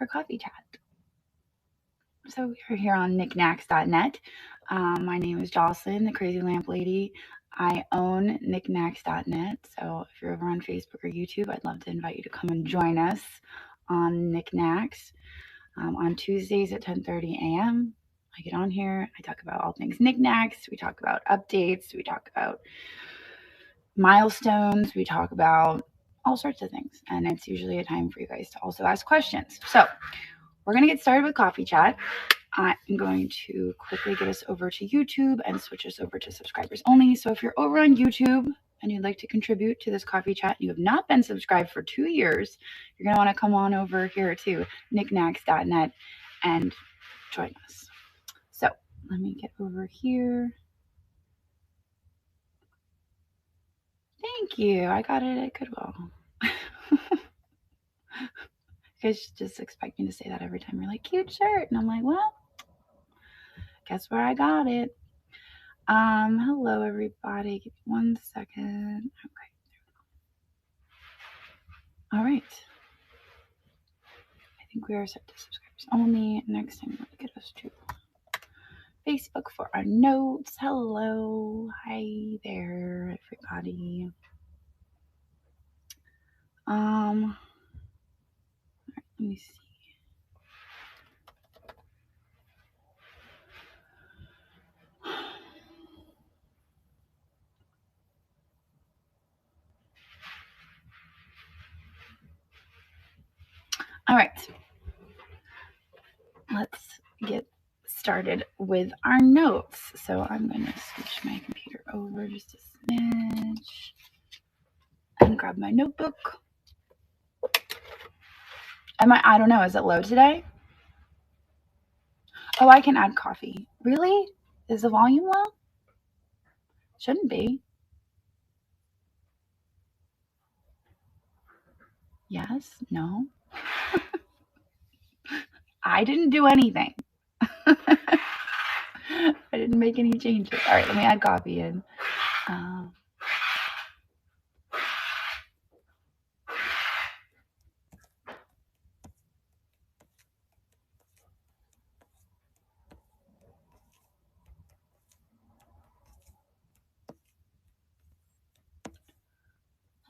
for coffee chat. So we're here on Niknax.net. My name is Jocelyn, the Crazy Lamp Lady. I own Niknax.net. So if you're over on Facebook or YouTube, I'd love to invite you to come and join us on Niknax on Tuesdays at 10:30 a.m. I get on here. I talk about all things Niknax. We talk about updates. We talk about milestones. We talk about all sorts of things. And it's usually a time for you guys to also ask questions. So we're going to get started with coffee chat. I'm going to quickly get us over to YouTube and switch us over to subscribers only. So if you're over on YouTube and you'd like to contribute to this coffee chat, and you have not been subscribed for 2 years, you're going to want to come on over here to Niknax.net and join us. So let me get over here. Thank you. I got it at Goodwill. You guys just expect me to say that every time. You're like, cute shirt. And I'm like, well, guess where I got it. Hello everybody. Give me 1 second. Okay. All right. I think we are set to subscribers only. Next time we'll get us to Facebook for our notes. Hello. Hi there, everybody. All right, let me see. All right. Let's get started with our notes. So I'm going to switch my computer over just a smidge and grab my notebook. I don't know, is it low today? Oh, I can add coffee. Really? Is the volume low? Shouldn't be. Yes? No? I didn't do anything. I didn't make any changes. All right, let me add coffee in.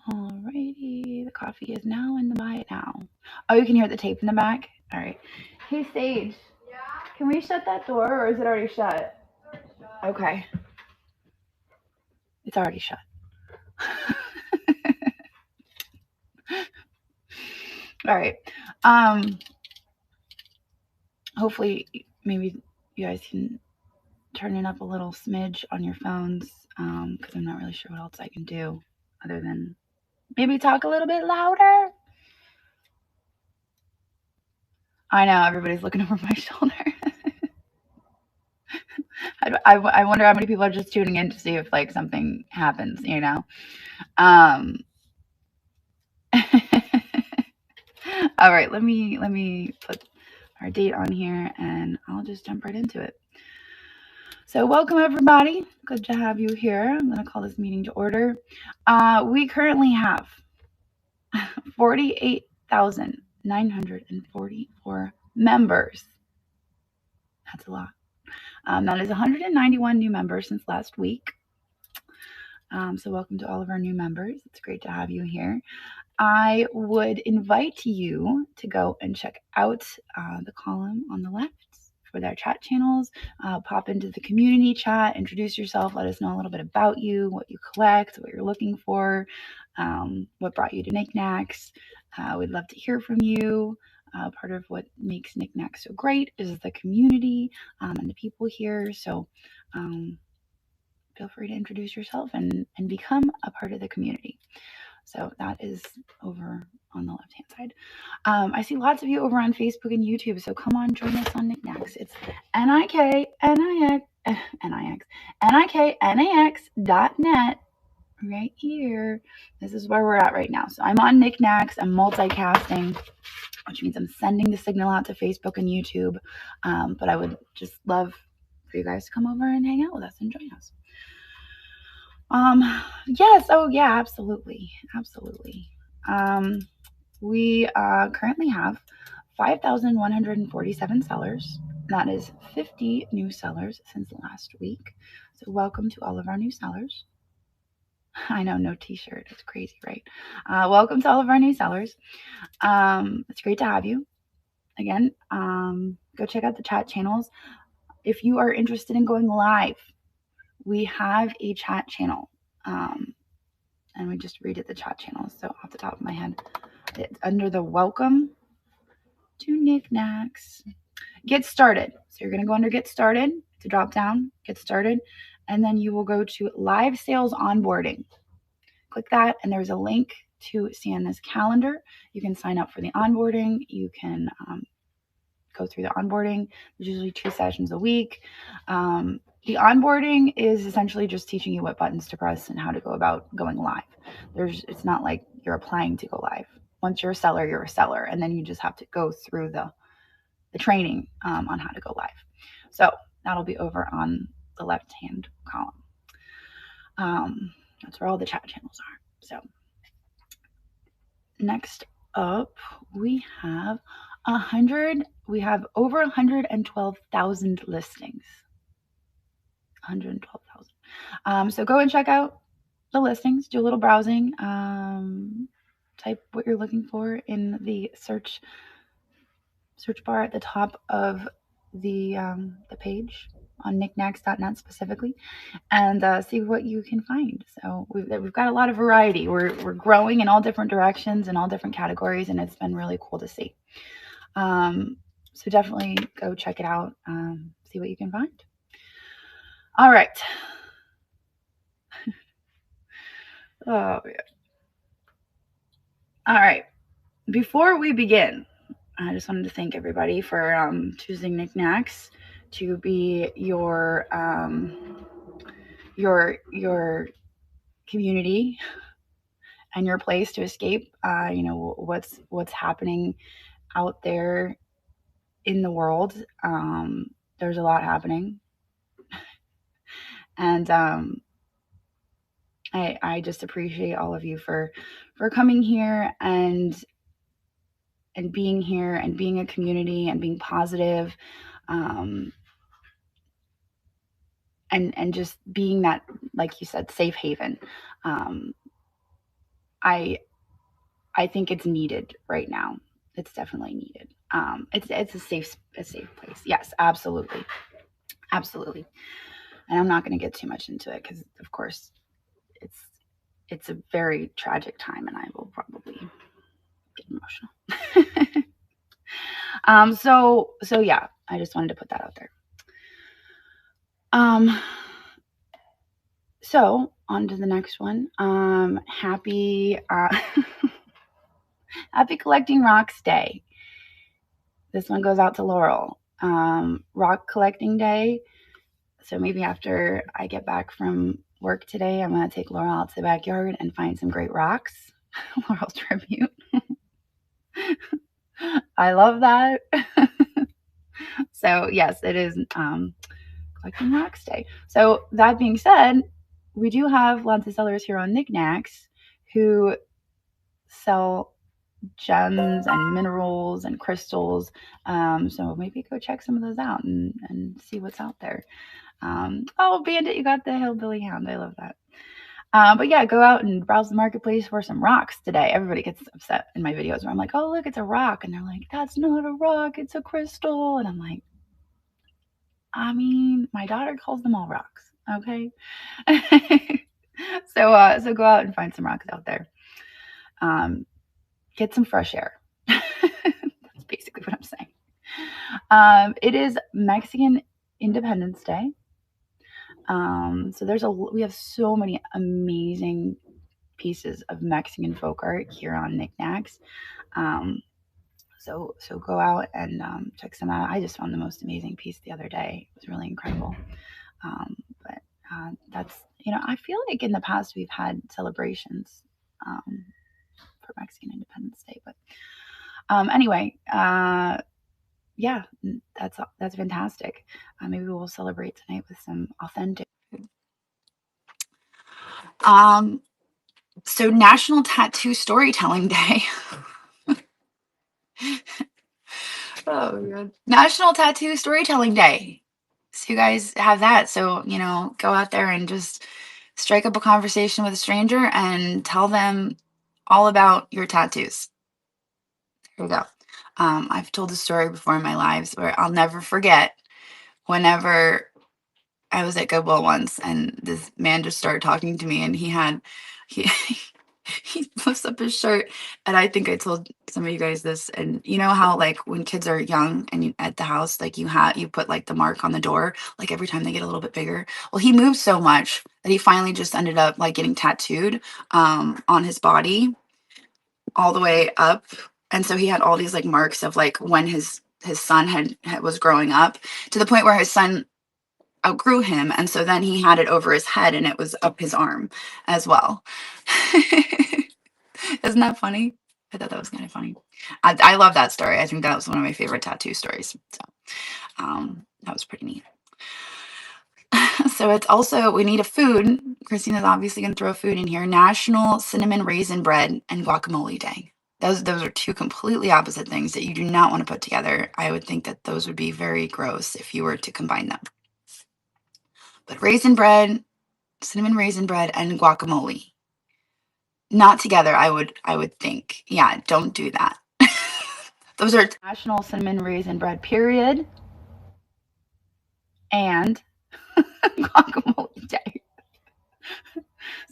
Alrighty, the coffee is now in the buy now. Oh, you can hear the tape in the back? All right. Hey, Sage. Yeah? Can we shut that door or is it already shut? Okay. It's already shut. All right. Hopefully, maybe you guys can turn it up a little smidge on your phones because I'm not really sure what else I can do other than maybe talk a little bit louder. I know, everybody's looking over my shoulder. I wonder how many people are just tuning in to see if like something happens, you know. All right, let me put our date on here and I'll just jump right into it. So welcome everybody. Good to have you here. I'm going to call this meeting to order. We currently have 48,944 members. That's a lot. That is 191 new members since last week. So welcome to all of our new members. It's great to have you here. I would invite you to go and check out the column on the left for their chat channels. Pop into the community chat, introduce yourself, let us know a little bit about you, what you collect, what you're looking for, what brought you to Niknax. We'd love to hear from you. Part of what makes Niknax so great is the community and the people here. So feel free to introduce yourself and become a part of the community. So that is over on the left-hand side. I see lots of you over on Facebook and YouTube, so come on, join us on Niknax. It's Niknax.net right here. This is where we're at right now. So I'm on Niknax. I'm multicasting, which means I'm sending the signal out to Facebook and YouTube. But I would just love for you guys to come over and hang out with us and join us. Yes. Oh, yeah, absolutely. We currently have 5,147 sellers. That is 50 new sellers since last week. So welcome to all of our new sellers. I know, no t-shirt. It's crazy, right? Welcome to all of our new sellers. It's great to have you. Again, go check out the chat channels. If you are interested in going live, we have a chat channel. And we just redid the chat channels. So off the top of my head, it's under the welcome to Niknax. Get started. So you're going to go under get started to drop down, get started. And then you will go to live sales onboarding. Click that. And there's a link to Sienna's calendar. You can sign up for the onboarding. You can go through the onboarding. There's usually 2 sessions a week. The onboarding is essentially just teaching you what buttons to press and how to go about going live. It's not like you're applying to go live. Once you're a seller, you're a seller, and then you just have to go through the training on how to go live. So that'll be over on the left-hand column. That's where all the chat channels are. So next up, we have over 112,000 listings. 112,000. So go and check out the listings, do a little browsing, type what you're looking for in the search bar at the top of the page on niknax.net specifically, and see what you can find. So we've got a lot of variety. We're growing in all different directions and all different categories, and it's been really cool to see. So definitely go check it out, see what you can find. All right. Oh, yeah. All right. Before we begin, I just wanted to thank everybody for choosing Niknax to be your community and your place to escape. What's happening out there in the world. There's a lot happening, and I just appreciate all of you for coming here and being here and being a community and being positive, and just being that, like you said, safe haven. I think it's needed right now. It's definitely needed. It's a safe place. Yes, absolutely. And I'm not going to get too much into it because, of course, it's a very tragic time, and I will probably get emotional. So yeah, I just wanted to put that out there. So on to the next one. Happy Happy Collecting Rocks Day. This one goes out to Laurel. Rock Collecting Day. So maybe after I get back from work today, I'm going to take Laurel out to the backyard and find some great rocks. Laurel tribute. I love that. So yes, it is Collecting Rocks Day. So that being said, we do have lots of sellers here on Niknax who sell gems and minerals and crystals. So maybe go check some of those out and see what's out there. Oh, Bandit, you got the Hillbilly Hound. I love that. But yeah, go out and browse the marketplace for some rocks today. Everybody gets upset in my videos where I'm like, oh, look, it's a rock. And they're like, that's not a rock, it's a crystal. And I'm like, I mean, my daughter calls them all rocks. Okay. So go out and find some rocks out there. Get some fresh air. That's basically what I'm saying. It is Mexican Independence Day. So we have so many amazing pieces of Mexican folk art here on Niknax. So go out and check some out. I just found the most amazing piece the other day. It was really incredible. But that's, I feel like in the past we've had celebrations for Mexican Independence Day. But anyway, yeah, that's fantastic. Maybe we'll celebrate tonight with some authentic food. So National Tattoo Storytelling Day. Oh, God. National Tattoo Storytelling Day. So you guys have that. So, go out there and just strike up a conversation with a stranger and tell them all about your tattoos. Here we go. I've told a story before in my lives where I'll never forget whenever I was at Goodwill once and this man just started talking to me and he he lifts up his shirt, and I think I told some of you guys this, and you know how like when kids are young and at the house, like you put like the mark on the door, like every time they get a little bit bigger. Well, he moved so much that he finally just ended up like getting tattooed on his body all the way up. And so he had all these like marks of like when his son was growing up, to the point where his son outgrew him, and so then he had it over his head and it was up his arm as well. Isn't that funny? I thought that was kind of funny. I love that story. I think that was one of my favorite tattoo stories. So that was pretty neat. So it's also, we need a food. Christina's obviously going to throw food in here. National Cinnamon Raisin Bread and Guacamole Day. Those are two completely opposite things that you do not want to put together. I would think that those would be very gross if you were to combine them. But raisin bread, cinnamon raisin bread, and guacamole. Not together, I would think. Yeah, don't do that. Those are National Cinnamon Raisin Bread, period. And Guacamole Day.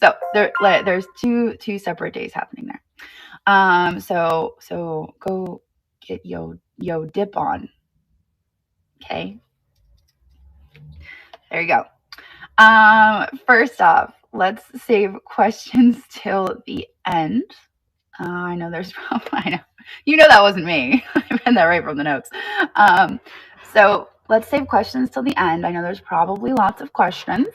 So there's two separate days happening there. So go get yo dip on. Okay. There you go. First off, let's save questions till the end. I know there's probably, I know. You know that wasn't me. I read that right from the notes. So let's save questions till the end. I know there's probably lots of questions.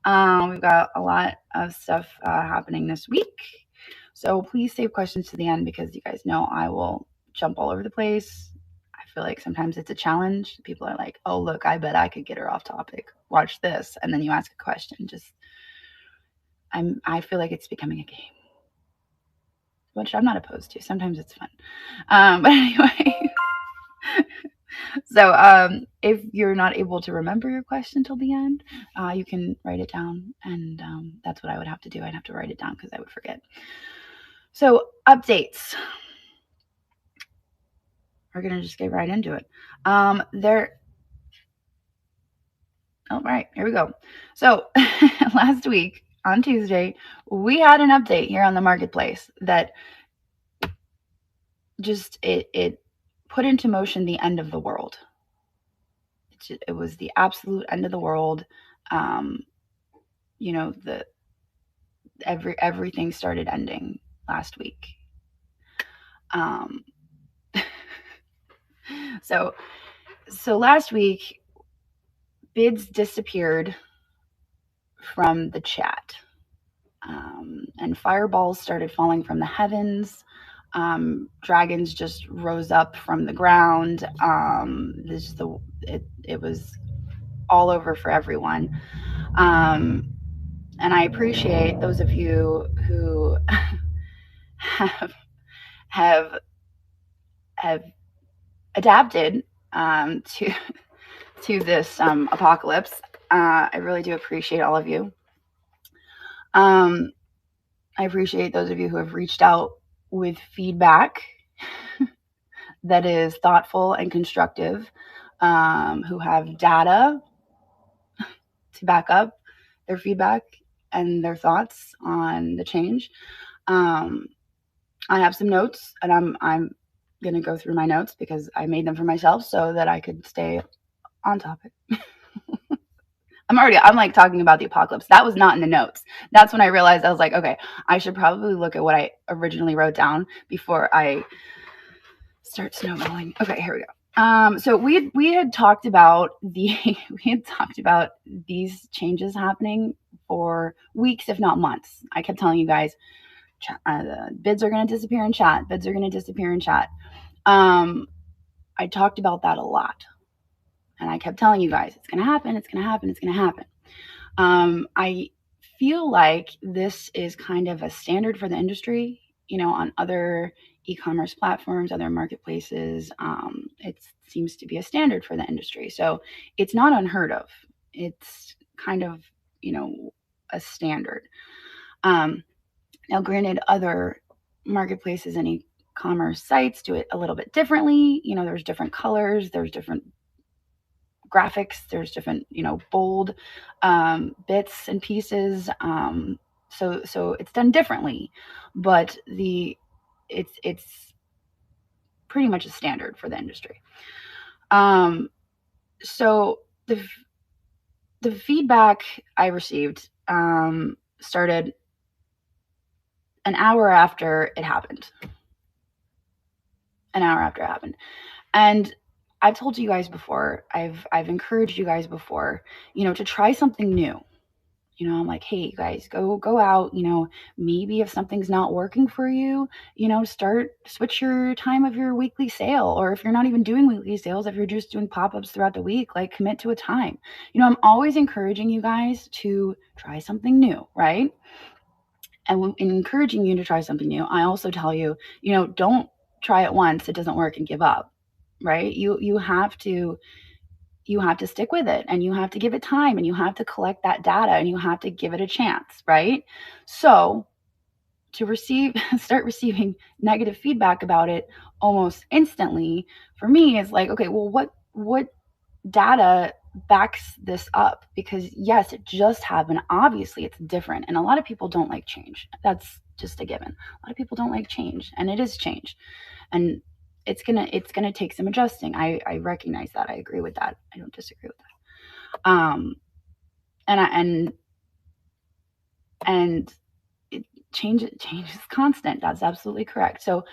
We've got a lot of stuff happening this week. So please save questions to the end, because you guys know I will jump all over the place. I feel like sometimes it's a challenge. People are like, oh, look, I bet I could get her off topic. Watch this. And then you ask a question. I feel like it's becoming a game, which I'm not opposed to. Sometimes it's fun. But anyway, so if you're not able to remember your question till the end, you can write it down. And that's what I would have to do. I'd have to write it down because I would forget. So updates. We're going to just get right into it. All right, here we go. So last week on Tuesday, we had an update here on the marketplace that just it put into motion the end of the world. It was the absolute end of the world. Everything started ending last week. So last week, bids disappeared from the chat, and fireballs started falling from the heavens. Dragons just rose up from the ground. It was all over for everyone. And I appreciate those of you who have adapted to this apocalypse. I really do appreciate all of you. I appreciate those of you who have reached out with feedback that is thoughtful and constructive, who have data to back up their feedback and their thoughts on the change. I have some notes, and I'm going to go through my notes because I made them for myself so that I could stay on topic. I'm like talking about the apocalypse. That was not in the notes. That's when I realized, I was like, okay, I should probably look at what I originally wrote down before I start snowballing. Okay, here we go. So we had talked about these changes happening for weeks, if not months. I kept telling you guys, bids are going to disappear in chat. Bids are going to disappear in chat. I talked about that a lot. And I kept telling you guys, it's going to happen, it's going to happen, it's going to happen. I feel like this is kind of a standard for the industry, on other e-commerce platforms, other marketplaces. it seems to be a standard for the industry. So it's not unheard of. It's kind of, a standard. Now, granted, other marketplaces and e-commerce sites do it a little bit differently. There's different colors, there's different graphics, there's different, bold bits and pieces. So it's done differently, but it's pretty much a standard for the industry. So the feedback I received started an hour after it happened. And I've told you guys before, I've encouraged you guys before, to try something new. I'm like, hey, you guys, go out, maybe if something's not working for you, switch your time of your weekly sale. Or if you're not even doing weekly sales, if you're just doing pop-ups throughout the week, like commit to a time. I'm always encouraging you guys to try something new, right? And in encouraging you to try something new, I also tell you, don't try it once, it doesn't work, and give up, right? You have to stick with it, and you have to give it time, and you have to collect that data, and you have to give it a chance, right? So to start receiving negative feedback about it almost instantly, for me, is like, okay, well, what data backs this up? Because yes, it just happened. Obviously, it's different, and a lot of people don't like change. That's just a given. A lot of people don't like change, and it is change, and it's gonna take some adjusting. I recognize that. I agree with that. I don't disagree with that. And change is constant. That's absolutely correct. So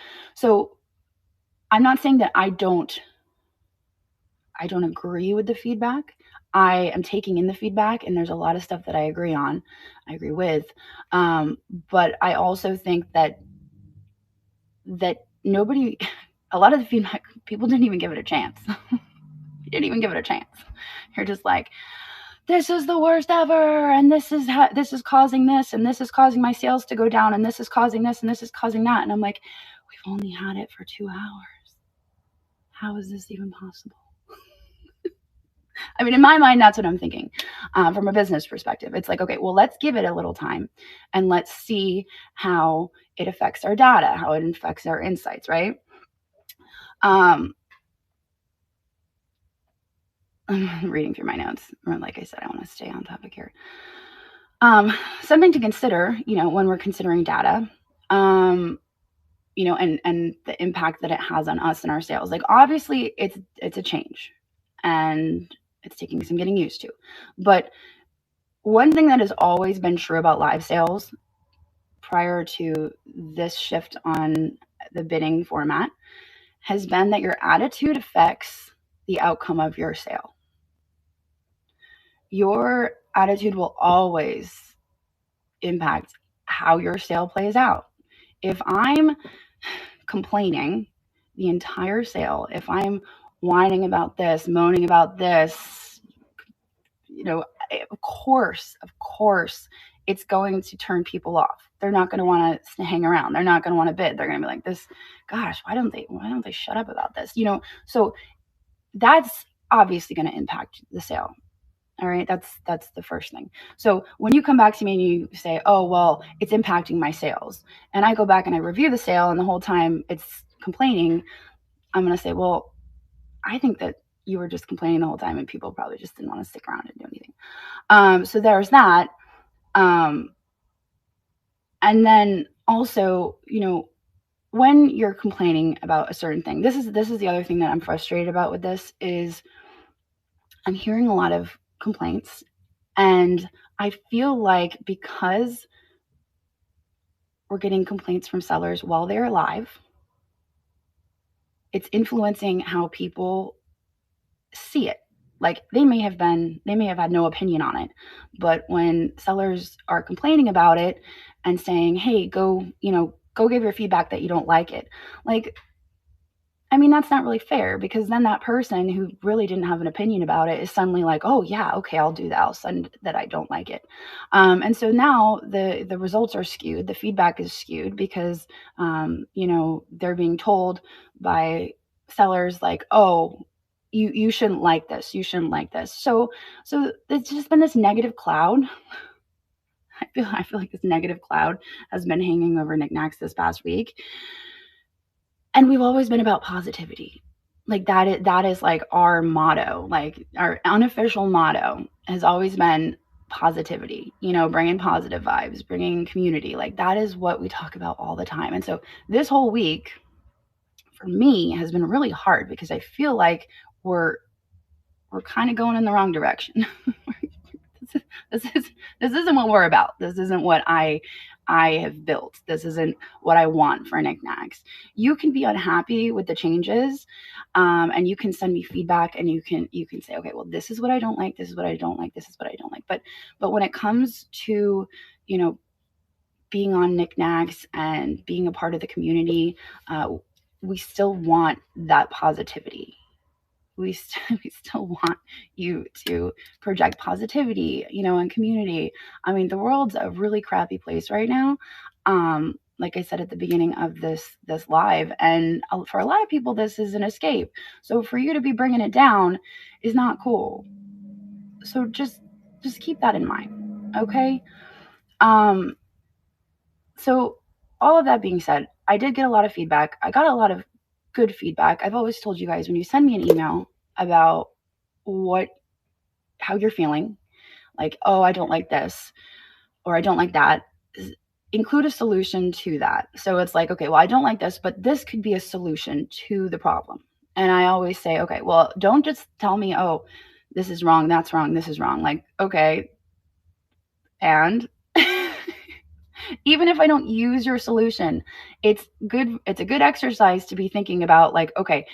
I'm not saying that I don't agree with the feedback. I am taking in the feedback, and there's a lot of stuff that I agree with. But I also think that nobody, a lot of the feedback, people didn't even give it a chance. You didn't even give it a chance. You're just like, this is the worst ever, and this is causing this, and this is causing my sales to go down, and this is causing this, and this is causing that. And I'm like, we've only had it for 2 hours. How is this even possible? I mean, in my mind, that's what I'm thinking. From a business perspective, it's like, okay, well, let's give it a little time, and let's see how it affects our data, how it affects our insights, right? I'm reading through my notes. Like I said, I want to stay on topic here. Something to consider, when we're considering data, and the impact that it has on us and our sales. Like, obviously, it's a change, and it's taking some getting used to. But one thing that has always been true about live sales prior to this shift on the bidding format has been that your attitude affects the outcome of your sale. Your attitude will always impact how your sale plays out. If I'm complaining the entire sale, if I'm whining about this, moaning about this, of course, it's going to turn people off. They're not going to want to hang around. They're not going to want to bid. They're going to be like, this, gosh, why don't they shut up about this? So that's obviously going to impact the sale. All right. That's the first thing. So when you come back to me and you say, oh, well, it's impacting my sales, and I go back and I review the sale, and the whole time it's complaining, I'm going to say, well, I think that you were just complaining the whole time, and people probably just didn't want to stick around and do anything. So there's that. And then also, when you're complaining about a certain thing, this is the other thing that I'm frustrated about with this is I'm hearing a lot of complaints, and I feel like because we're getting complaints from sellers while they're alive, it's influencing how people see it. Like, they may have had no opinion on it, but when sellers are complaining about it and saying, hey, go give your feedback that you don't like it. Like, I mean, that's not really fair, because then that person who really didn't have an opinion about it is suddenly like, oh yeah, okay, I'll do that. I'll send that I don't like it. And so now the results are skewed. The feedback is skewed because, they're being told by sellers like, oh, you shouldn't like this. You shouldn't like this. So it's just been this negative cloud. I feel like this negative cloud has been hanging over Niknax this past week. And we've always been about positivity. Like that is like our motto, like our unofficial motto has always been positivity, bringing positive vibes, bringing community. Like that is what we talk about all the time. And so this whole week for me has been really hard because I feel like we're kind of going in the wrong direction. this is this isn't what we're about. This isn't what I have built. This isn't what I want for Niknax. You can be unhappy with the changes, and you can send me feedback, and you can say, okay, well, this is what I don't like. This is what I don't like. This is what I don't like. But when it comes to being on Niknax and being a part of the community, we still want that positivity. We still want you to project positivity, and community. I mean, the world's a really crappy place right now. Like I said at the beginning of this live, and for a lot of people, this is an escape. So for you to be bringing it down is not cool. So just keep that in mind, okay? So all of that being said, I did get a lot of feedback. I got a lot of good feedback. I've always told you guys, when you send me an email about how you're feeling, like, oh, I don't like this or I don't like that, include a solution to that. So it's like, okay, well, I don't like this, but this could be a solution to the problem. And I always say, okay, well, don't just tell me, oh, this is wrong, that's wrong, this is wrong. Like, okay, and even if I don't use your solution, it's a good exercise to be thinking about, like, okay,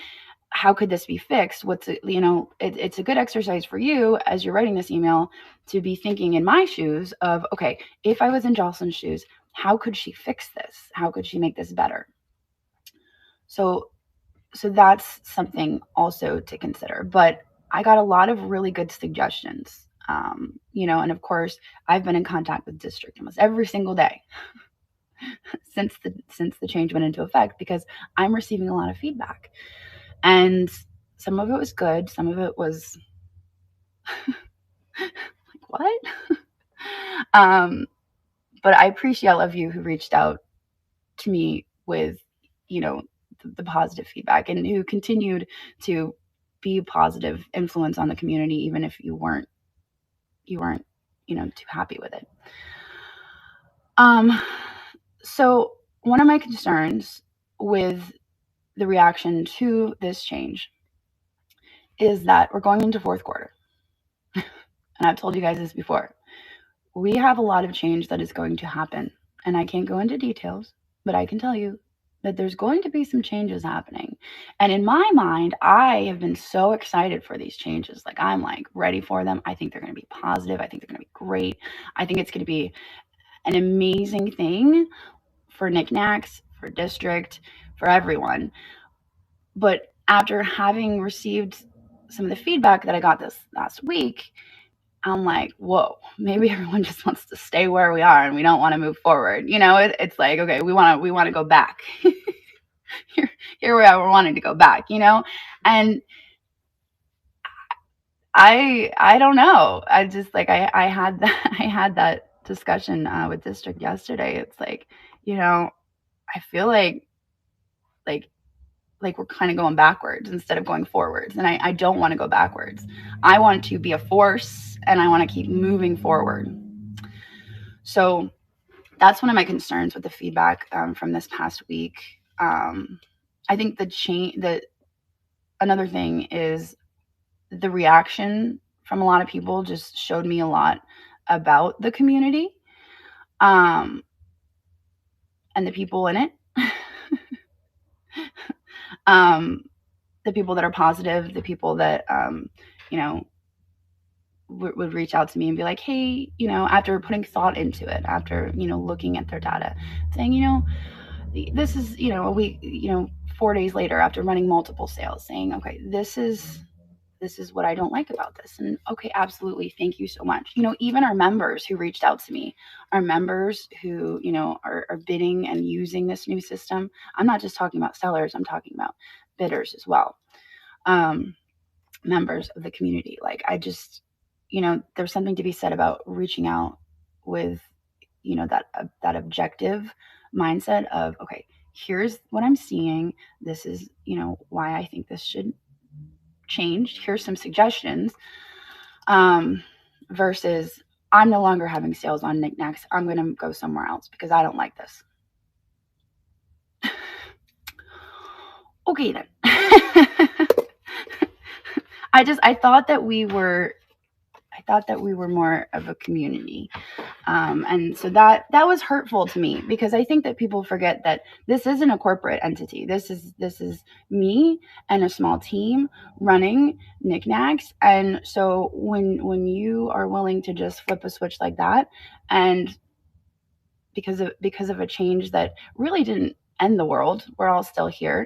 how could this be fixed? It's a good exercise for you as you're writing this email to be thinking in my shoes of, okay, if I was in Jocelyn's shoes, how could she fix this? How could she make this better? So that's something also to consider. But I got a lot of really good suggestions. And of course, I've been in contact with district almost every single day since the change went into effect, because I'm receiving a lot of feedback. And some of it was good, some of it was like, what? But I appreciate all of you who reached out to me with, the positive feedback, and who continued to be a positive influence on the community, even if you weren't, too happy with it. So one of my concerns with the reaction to this change is that we're going into fourth quarter. And I've told you guys this before. We have a lot of change that is going to happen. And I can't go into details, but I can tell you that there's going to be some changes happening. And in my mind, I have been so excited for these changes. Like, I'm like ready for them. I think they're going to be positive. I think they're going to be great. I think it's going to be an amazing thing for Niknax, for district, for everyone. But after having received some of the feedback that I got this last week, I'm like, whoa, maybe everyone just wants to stay where we are and we don't want to move forward. It's like, okay, we want to go back. Here we are, we're wanting to go back, and I don't know. I just, like, I had that discussion with district yesterday. It's like, I feel like we're kind of going backwards instead of going forwards. And I don't want to go backwards. I want to be a force, and I want to keep moving forward. So that's one of my concerns with the feedback from this past week. I think another thing is the reaction from a lot of people just showed me a lot about the community, and the people in it. The people that are positive, the people that, would reach out to me and be like, hey, after putting thought into it, after, looking at their data, saying, this is, a week, 4 days later, after running multiple sales, saying, okay, this is what I don't like about this. And okay, absolutely. Thank you so much. Even our members who reached out to me, our members who, are bidding and using this new system. I'm not just talking about sellers. I'm talking about bidders as well, members of the community. Like, I just, there's something to be said about reaching out with, that objective mindset of, okay, here's what I'm seeing. This is, why I think this should change. Here's some suggestions. Versus, I'm no longer having sales on Niknax. I'm going to go somewhere else because I don't like this. Okay, then. I thought that we were more of a community. And so that was hurtful to me, because I think that people forget that this isn't a corporate entity. This is me and a small team running Niknax. And so when you are willing to just flip a switch like that, and because of a change that really didn't end the world, we're all still here.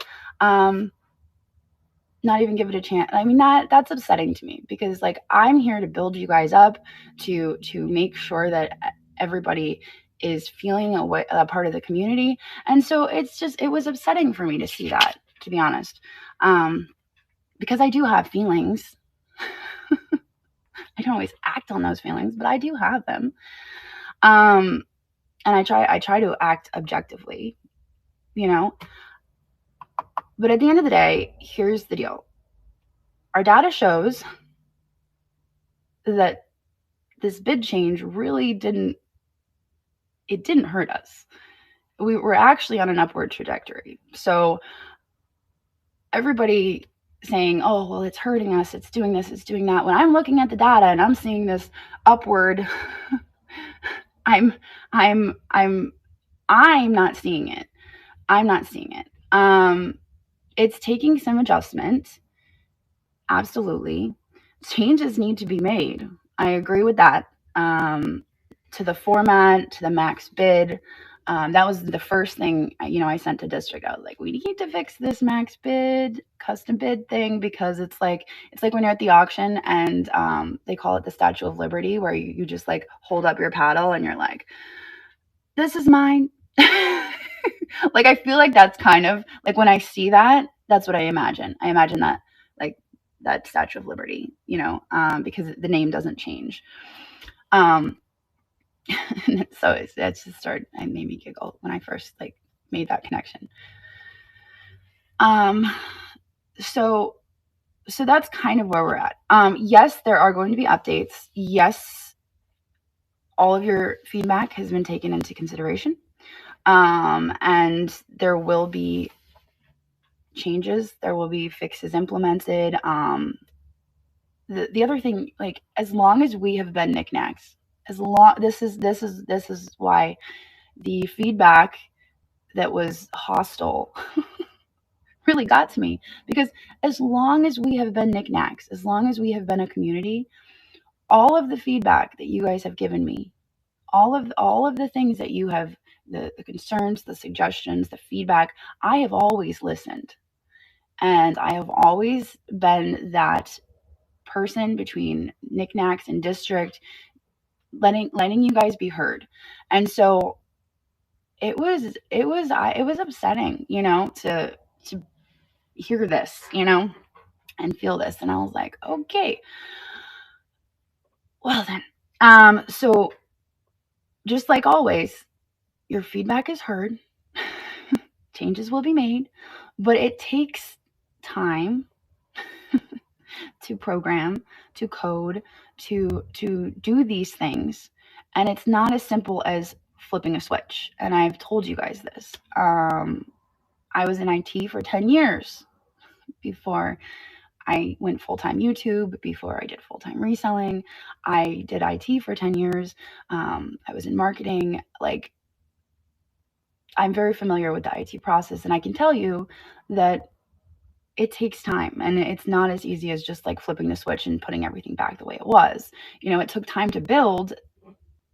Not even give it a chance. I mean, that's upsetting to me, because like, I'm here to build you guys up, to make sure that everybody is feeling a part of the community. And so it was upsetting for me to see that, to be honest. Because I do have feelings. I don't always act on those feelings, but I do have them. And I try to act objectively, but at the end of the day, here's the deal. Our data shows that this bid change really didn't hurt us. We were actually on an upward trajectory. So everybody saying, oh, well, it's hurting us, it's doing this, it's doing that. When I'm looking at the data and I'm seeing this upward, I'm not seeing it. I'm not seeing it. It's taking some adjustment. Absolutely. Changes need to be made. I agree with that. To the format, to the max bid. That was the first thing, I sent to district. I was like, we need to fix this max bid, custom bid thing, because it's like when you're at the auction and they call it the Statue of Liberty, where you just like hold up your paddle and you're like, this is mine. Like, I feel like that's kind of like, when I see that, that's what I imagine. I imagine that, like, that Statue of Liberty, because the name doesn't change. So it's just it made me giggle when I first like made that connection. So that's kind of where we're at. Yes, there are going to be updates. Yes, all of your feedback has been taken into consideration. And there will be changes. There will be fixes implemented. The other thing, like, as long as we have been Niknax, this is why the feedback that was hostile really got to me, because as long as we have been Niknax, as long as we have been a community, all of the feedback that you guys have given me, all of the things that you have, the concerns, the suggestions, the feedback, I have always listened. And I have always been that person between Niknax and district, letting you guys be heard. And so it was upsetting, to hear this, and feel this. And I was like, okay, well then. So just like always, your feedback is heard. Changes will be made, but it takes time to program, to code, to do these things. And it's not as simple as flipping a switch. And I've told you guys this. I was in IT for 10 years before I went full-time YouTube, before I did full-time reselling. I did IT for 10 years. I was in marketing. Like, I'm very familiar with the IT process, and I can tell you that it takes time, and it's not as easy as just like flipping the switch and putting everything back the way it was. It took time to build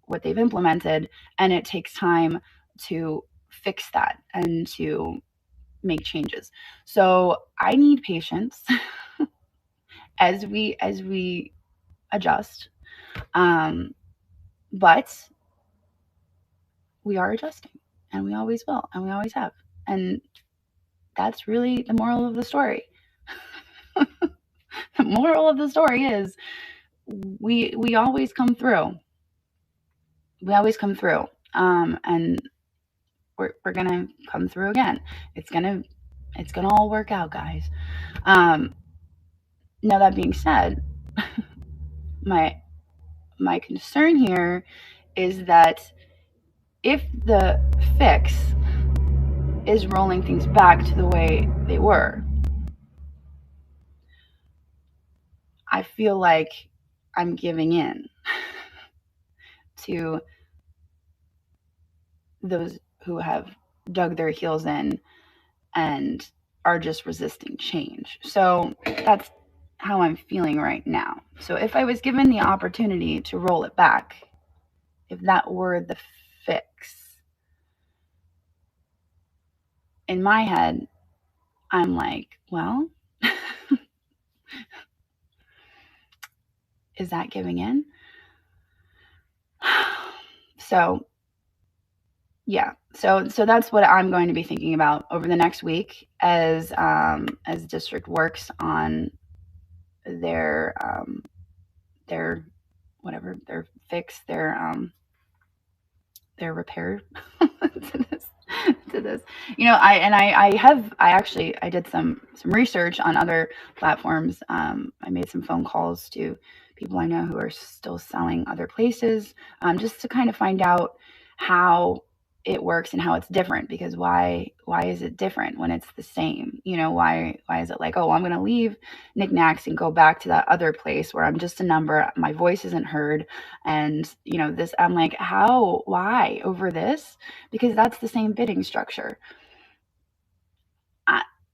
what they've implemented, and it takes time to fix that and to make changes. So I need patience as we adjust. But we are adjusting, and we always will, and we always have. And that's really the moral of the story. The moral of the story is we always come through. We always come through. And we're gonna come through again. It's gonna all work out, guys. Um, Now that being said, my concern here is that if the fix is rolling things back to the way they were, I feel like I'm giving in to those who have dug their heels in and are just resisting change. So that's how I'm feeling right now. So if I was given the opportunity to roll it back, if that were the fix, in my head, I'm like, well, is that giving in? So yeah, so that's what I'm going to be thinking about over the next week as district works on their whatever, their fix, their repair to this to this. I did some research on other platforms. I made some phone calls to people I know who are still selling other places, just to kind of find out how it works and how it's different, because why is it different when it's the same? Why is it like, oh, I'm going to leave Niknax and go back to that other place where I'm just a number, my voice isn't heard, and this, I'm like, why over this? Because that's the same bidding structure.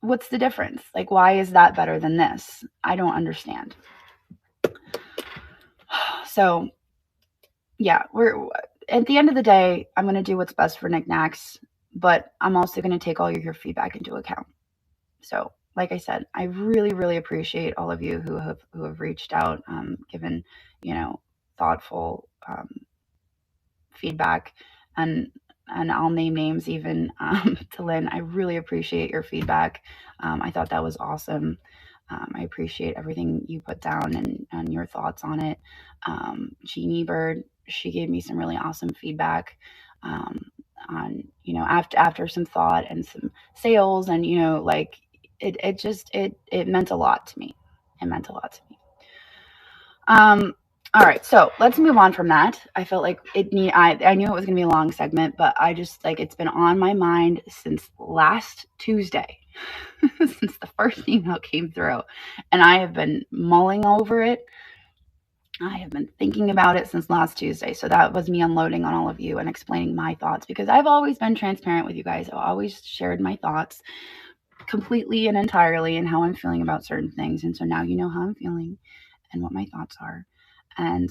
What's the difference? Like, why is that better than this? I don't understand. So yeah, we're at the end of the day, I'm going to do what's best for Niknax, but I'm also going to take all your feedback into account. So like I said, I really, really appreciate all of you who have reached out, given, thoughtful feedback, and I'll name names even, to Lynn. I really appreciate your feedback. I thought that was awesome. I appreciate everything you put down and your thoughts on it. Jeannie Bird, she gave me some really awesome feedback, on, after some thought and some sales, and like it meant a lot to me. It meant a lot to me. All right, so let's move on from that. I felt like I knew it was gonna be a long segment, but I just, like, it's been on my mind since last Tuesday, since the first email came through, and I have been mulling over it. I have been thinking about it since last Tuesday. So that was me unloading on all of you and explaining my thoughts, because I've always been transparent with you guys. I've always shared my thoughts completely and entirely and how I'm feeling about certain things. And so now you know how I'm feeling and what my thoughts are. And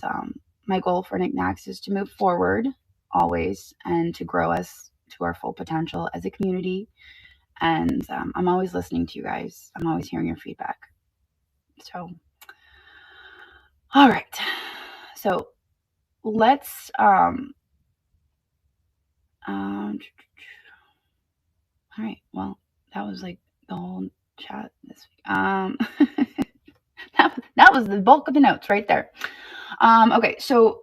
my goal for Niknax is to move forward always and to grow us to our full potential as a community. And I'm always listening to you guys. I'm always hearing your feedback. So, all right. So let's all right. Well, that was like the whole chat this week. That was the bulk of the notes right there. Okay, so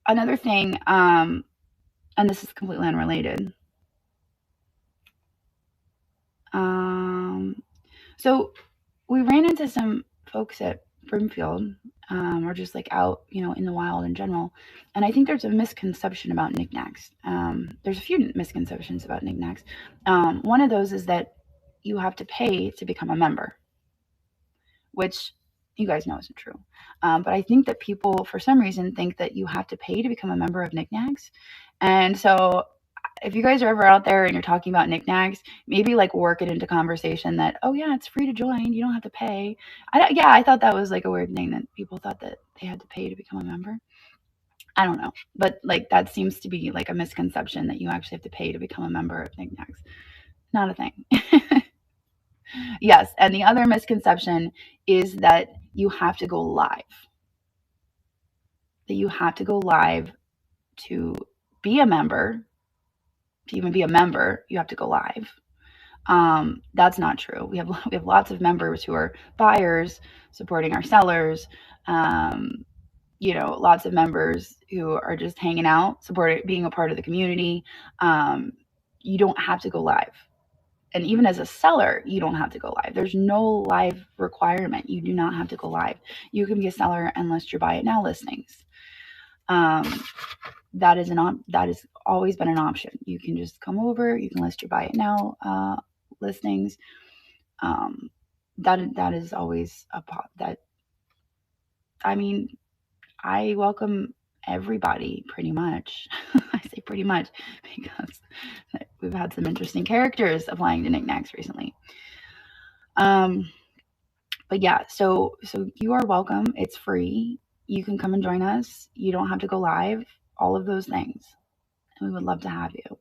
another thing, and this is completely unrelated. So we ran into some folks at Brimfield, or just like out, in the wild in general. And I think there's a misconception about Niknax. There's a few misconceptions about Niknax. One of those is that you have to pay to become a member, which you guys know isn't true. But I think that people, for some reason, think that you have to pay to become a member of Niknax. And so if you guys are ever out there and you're talking about Niknax, maybe like work it into conversation that, oh yeah, it's free to join. You don't have to pay. I thought that was like a weird thing, that people thought that they had to pay to become a member. I don't know. But like that seems to be like a misconception, that you actually have to pay to become a member of Niknax. Not a thing. Yes. And the other misconception is that you have to go live. That you have to go live to be a member. To even be a member, you have to go live. That's not true. We have lots of members who are buyers supporting our sellers. Lots of members who are just hanging out, supporting, being a part of the community. Um, you don't have to go live. And even as a seller, you don't have to go live. There's no live requirement. You do not have to go live. You can be a seller and list your buy it now listings. That has always been an option. You can just come over. You can list your buy it now listings. That is always that. I mean, I welcome everybody pretty much. I say pretty much because we've had some interesting characters applying to Niknax recently. But yeah, so you are welcome. It's free. You can come and join us. You don't have to go live. All of those things. And we would love to have you.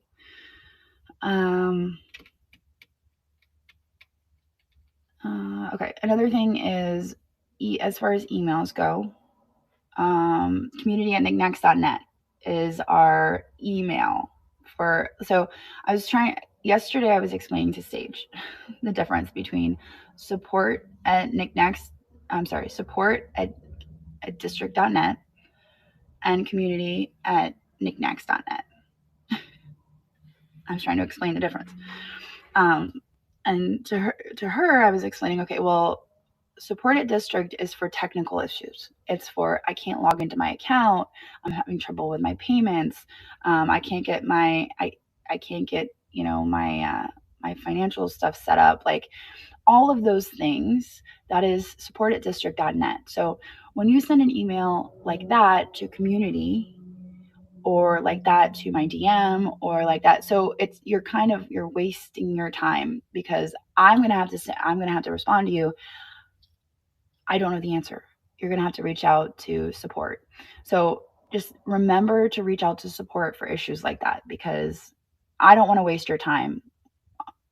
Okay, another thing is, as far as emails go, community@niknax.net is our email for. So yesterday I was explaining to Sage the difference between support at district.net and community@niknax.net. I was trying to explain the difference. And to her, I was explaining, okay, well, support at district is for technical issues. It's for, I can't log into my account. I'm having trouble with my payments. I can't get my my financial stuff set up. Like all of those things. That is support at district.net. So when you send an email like that to community, or like that to my DM, or like that, so you're wasting your time, because I'm going to have to respond to you. I don't know the answer. You're going to have to reach out to support. So just remember to reach out to support for issues like that, because I don't want to waste your time.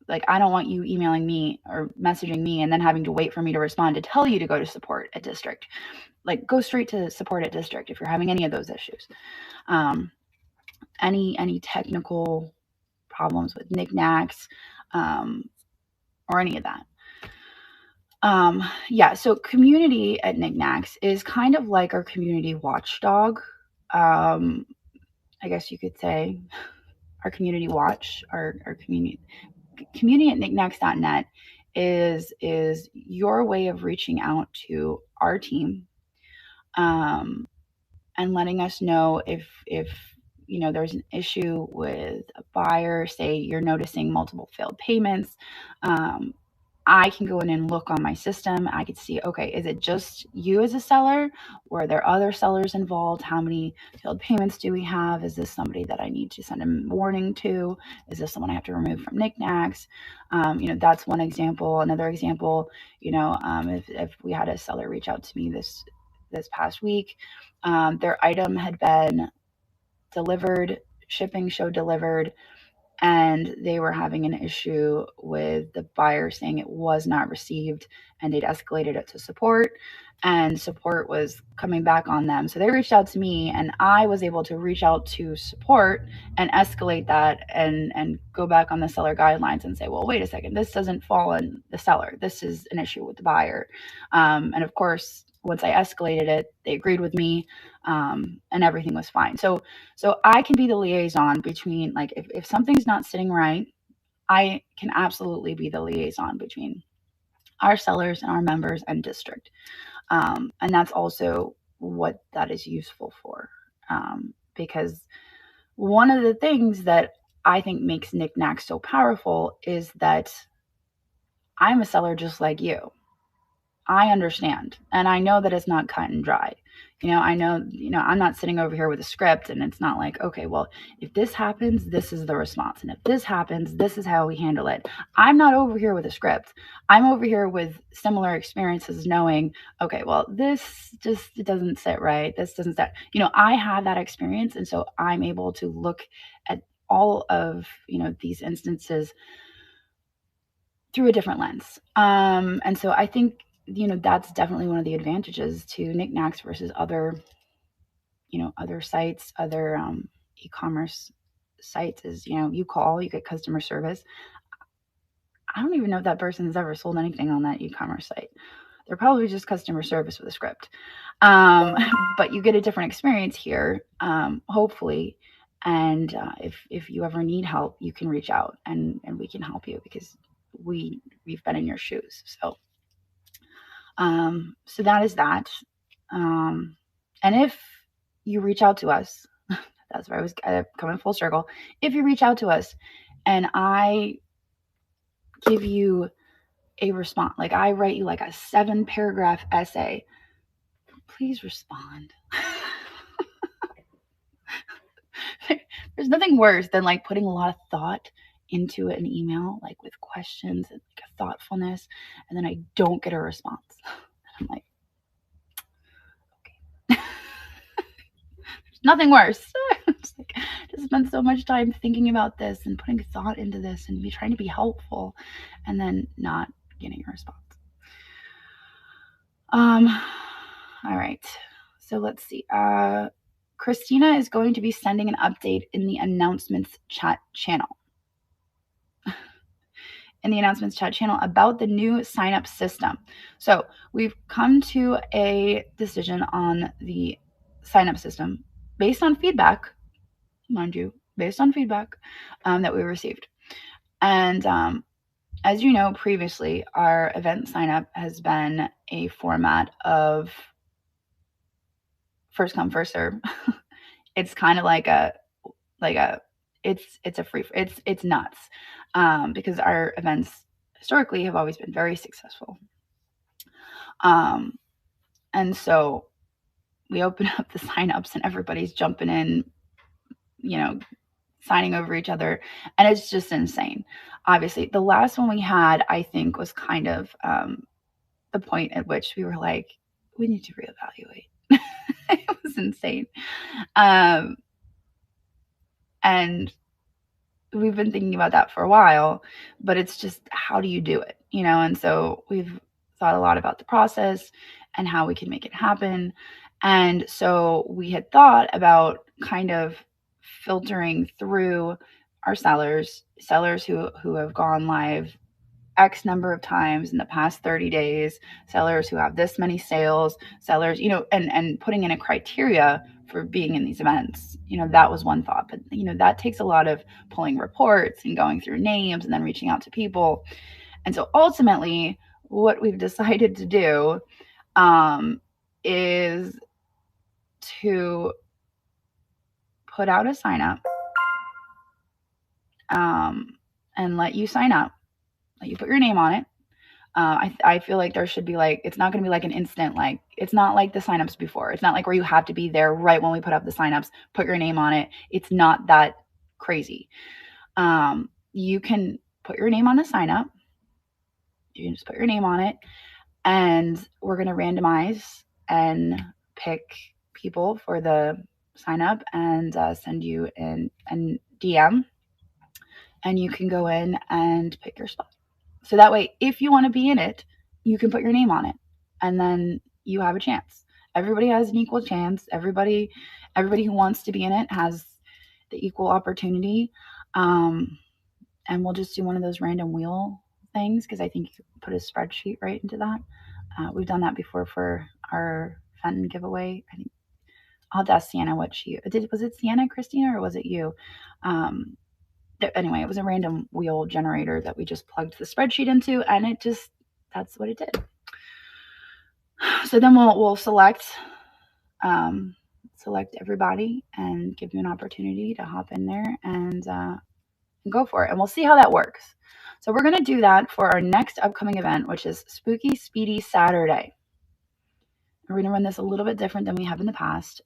Like, I don't want you emailing me or messaging me and then having to wait for me to respond to tell you to go to support at district. Like, go straight to support at district if you're having any of those issues. Any technical problems with Niknax, or any of that. So community at Niknax is kind of like our community watchdog. I guess you could say our community watch, our community at niknax.net is your way of reaching out to our team, and letting us know if there's an issue with a buyer. Say you're noticing multiple failed payments. I can go in and look on my system. I could see, okay, is it just you as a seller? Or are there other sellers involved? How many failed payments do we have? Is this somebody that I need to send a warning to? Is this someone I have to remove from Niknax? That's one example. Another example, if we had a seller reach out to me this past week, their item had been delivered, shipping show delivered, and they were having an issue with the buyer saying it was not received, and they'd escalated it to support, and support was coming back on them. So they reached out to me, and I was able to reach out to support and escalate that, and go back on the seller guidelines and say, well, wait a second, this doesn't fall on the seller. This is an issue with the buyer. And of course, once I escalated it, they agreed with me, and everything was fine. So I can be the liaison between, like, if something's not sitting right, I can absolutely be the liaison between our sellers and our members and district. And that's also what that is useful for. Because one of the things that I think makes Niknax so powerful is that I'm a seller just like you. I understand. And I know that it's not cut and dry. I know, I'm not sitting over here with a script, and it's not like, okay, well, if this happens, this is the response. And if this happens, this is how we handle it. I'm not over here with a script. I'm over here with similar experiences, knowing, okay, well, this just, it doesn't sit right. This doesn't sit, I have that experience. And so I'm able to look at all of, these instances through a different lens. And so I think, that's definitely one of the advantages to Niknax versus other sites, other e-commerce sites, is, you get customer service. I don't even know if that person has ever sold anything on that e-commerce site. They're probably just customer service with a script. But you get a different experience here, hopefully. And if you ever need help, you can reach out and we can help you because we've been in your shoes. So that is that. And if you reach out to us, that's where I was coming full circle. If you reach out to us and I give you a response, like I write you like a 7-paragraph essay, please respond. There's nothing worse than like putting a lot of thought into an email, like with questions and like a thoughtfulness, and then I don't get a response. I'm like, okay. There's nothing worse. It's like, just spend so much time thinking about this and putting thought into this and trying to be helpful, and then not getting a response. All right. So let's see. Christina is going to be sending an update in the announcements chat channel. About the new sign-up system. So we've come to a decision on the sign-up system based on feedback, mind you, that we received. And as you know, previously, our event sign-up has been a format of first come, first serve. It's kind of like it's a free, it's nuts, because our events historically have always been very successful. And so we open up the signups and everybody's jumping in, signing over each other, and it's just insane. Obviously, the last one we had, I think, was kind of the point at which we were like, we need to reevaluate. It was insane. And we've been thinking about that for a while, but it's just, how do you do it? And so we've thought a lot about the process and how we can make it happen. And so we had thought about kind of filtering through our sellers who have gone live X number of times in the past 30 days, sellers who have this many sales, sellers, and putting in a criteria for being in these events. That was one thought, but that takes a lot of pulling reports and going through names and then reaching out to people. And so ultimately what we've decided to do is to put out a sign up and let you sign up, let you put your name on it. I feel like there should be it's not going to be like an instant, it's not like the signups before. It's not like where you have to be there right when we put up the signups, put your name on it. It's not that crazy. You can put your name on the sign up. You can just put your name on it, and we're going to randomize and pick people for the sign up and send you an DM, and you can go in and pick your spot. So that way, if you want to be in it, you can put your name on it, and then you have a chance. Everybody has an equal chance. Everybody who wants to be in it has the equal opportunity. And we'll just do one of those random wheel things, because I think you could put a spreadsheet right into that. We've done that before for our Fenton giveaway. I think I'll have to ask Sienna what she did. Was it Sienna, Christina, or was it you? Anyway, it was a random wheel generator that we just plugged the spreadsheet into, and that's what it did. So then we'll select everybody and give you an opportunity to hop in there and go for it. And we'll see how that works. So we're going to do that for our next upcoming event, which is Spooky Speedy Saturday. We're going to run this a little bit different than we have in the past.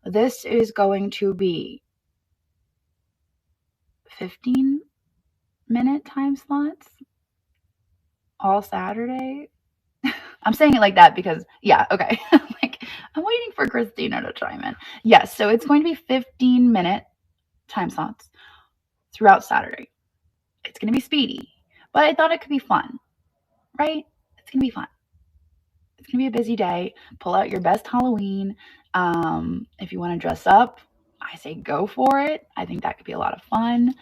This is going to be 15-minute time slots all Saturday. I'm saying it like that because, yeah, okay. I'm waiting for Christina to chime in. Yes, so it's going to be 15-minute time slots throughout Saturday. It's going to be speedy, but I thought it could be fun, right? It's going to be fun. It's going to be a busy day. Pull out your best Halloween. If you want to dress up, I say go for it. I think that could be a lot of fun.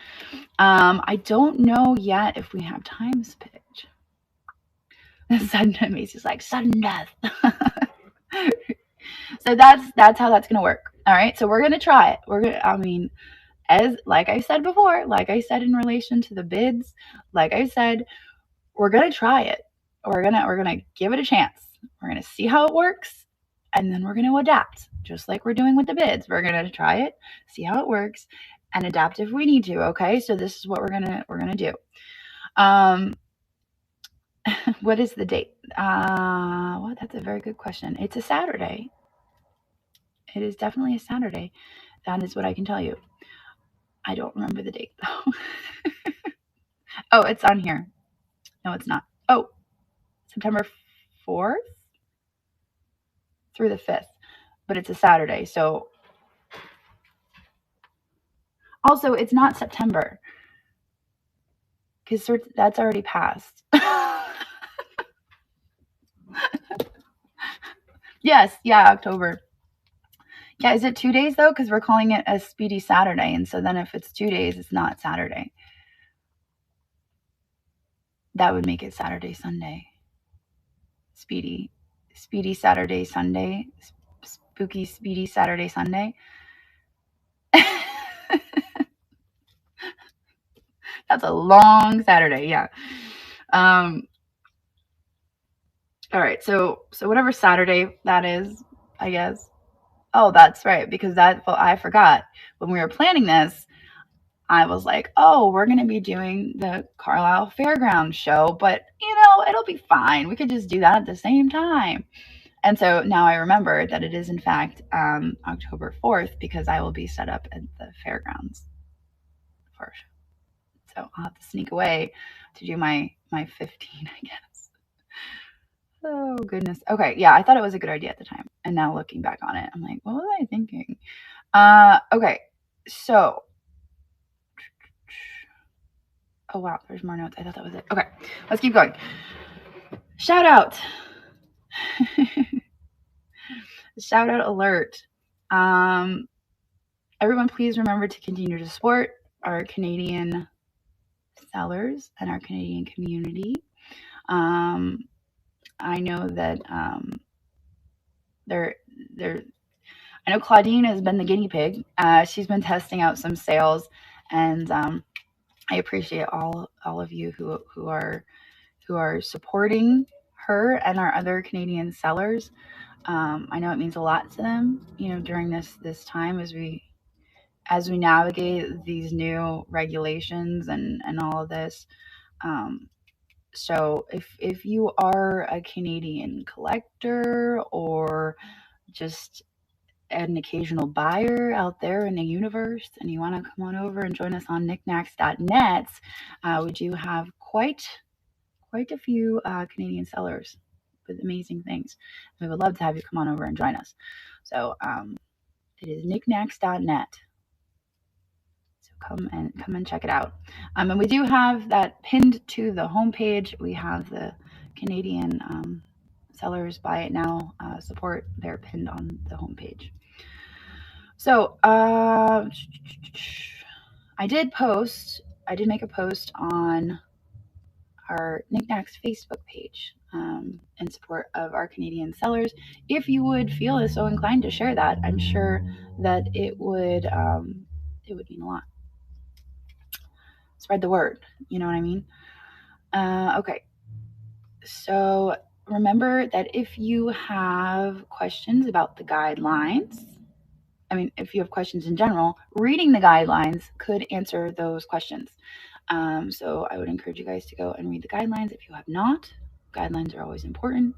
I don't know yet if we have times pitch. Sudden Macy's like sudden death. So that's how that's gonna work. All right. So we're gonna try it. As like I said before, like I said in relation to the bids, like I said, we're gonna try it. We're gonna give it a chance. We're gonna see how it works, and then we're gonna adapt, just like we're doing with the bids. We're gonna try it, see how it works, and adapt if we need to. Okay, so this is what we're gonna do. What is the date? Well, that's a very good question. It's a Saturday. It is definitely a Saturday. That is what I can tell you. I don't remember the date though. Oh, it's on here. No, it's not. Oh, September 4th through the 5th, but it's a Saturday. So also, it's not September because that's already passed. Yes, yeah, October. Yeah, is it 2 days though? Because we're calling it a Speedy Saturday, and so then if it's 2 days, it's not Saturday. That would make it Saturday, Sunday. Speedy Saturday, Sunday, spooky, speedy Saturday, Sunday. That's a long Saturday, yeah. All right, so whatever Saturday that is, I guess. Oh, that's right, because I forgot when we were planning this. I was like, oh, we're going to be doing the Carlisle Fairgrounds show, but it'll be fine. We could just do that at the same time. And so now I remember that it is in fact October 4th because I will be set up at the fairgrounds first. So I'll have to sneak away to do my 15, I guess. Oh, goodness. Okay, yeah, I thought it was a good idea at the time. And now looking back on it, I'm like, what was I thinking? Okay, so. Oh, wow, there's more notes. I thought that was it. Okay, let's keep going. Shout out. Shout out alert. Everyone, please remember to continue to support our Canadian sellers and our Canadian community. I know that I know Claudine has been the guinea pig. She's been testing out some sales, and I appreciate all of you who are supporting her and our other Canadian sellers. I know it means a lot to them, during this time as we navigate these new regulations and all of this. So if you are a Canadian collector or just an occasional buyer out there in the universe and you want to come on over and join us on Niknax.net, we do have quite a few Canadian sellers with amazing things. We would love to have you come on over and join us. So it is Niknax.net. So come and check it out. And we do have that pinned to the homepage. We have the Canadian sellers buy it now support. They're pinned on the homepage. So I did make a post on our Niknax Facebook page in support of our Canadian sellers. If you would feel so inclined to share that, I'm sure that it would mean a lot. Spread the word, you know what I mean? Okay, so remember that if you have questions about the guidelines, if you have questions in general, reading the guidelines could answer those questions. So I would encourage you guys to go and read the guidelines if you have not. Guidelines are always important.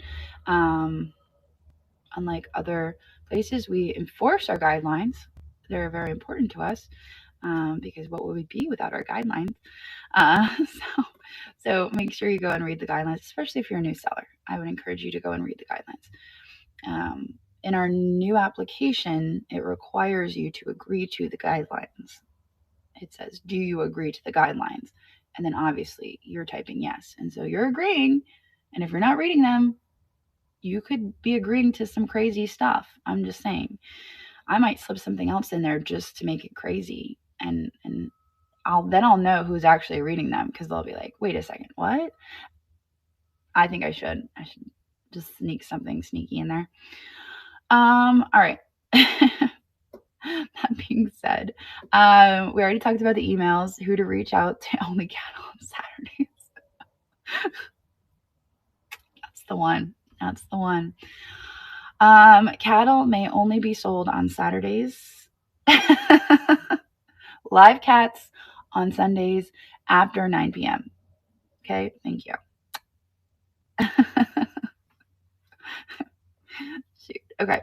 Unlike other places, we enforce our guidelines. They're very important to us because what would we be without our guidelines? So make sure you go and read the guidelines, especially if you're a new seller. I would encourage you to go and read the guidelines. In our new application, it requires you to agree to the guidelines. It says, do you agree to the guidelines? And then obviously you're typing yes. And so you're agreeing. And if you're not reading them, you could be agreeing to some crazy stuff. I'm just saying. I might slip something else in there just to make it crazy. And I'll know who's actually reading them, because they'll be like, wait a second, what? I think I should just sneak something sneaky in there. All right. That being said, we already talked about the emails, who to reach out to. Only cattle on Saturdays. That's the one. That's the one. Cattle may only be sold on Saturdays. Live cats on Sundays after 9 p.m. Okay, thank you. Shoot. Okay,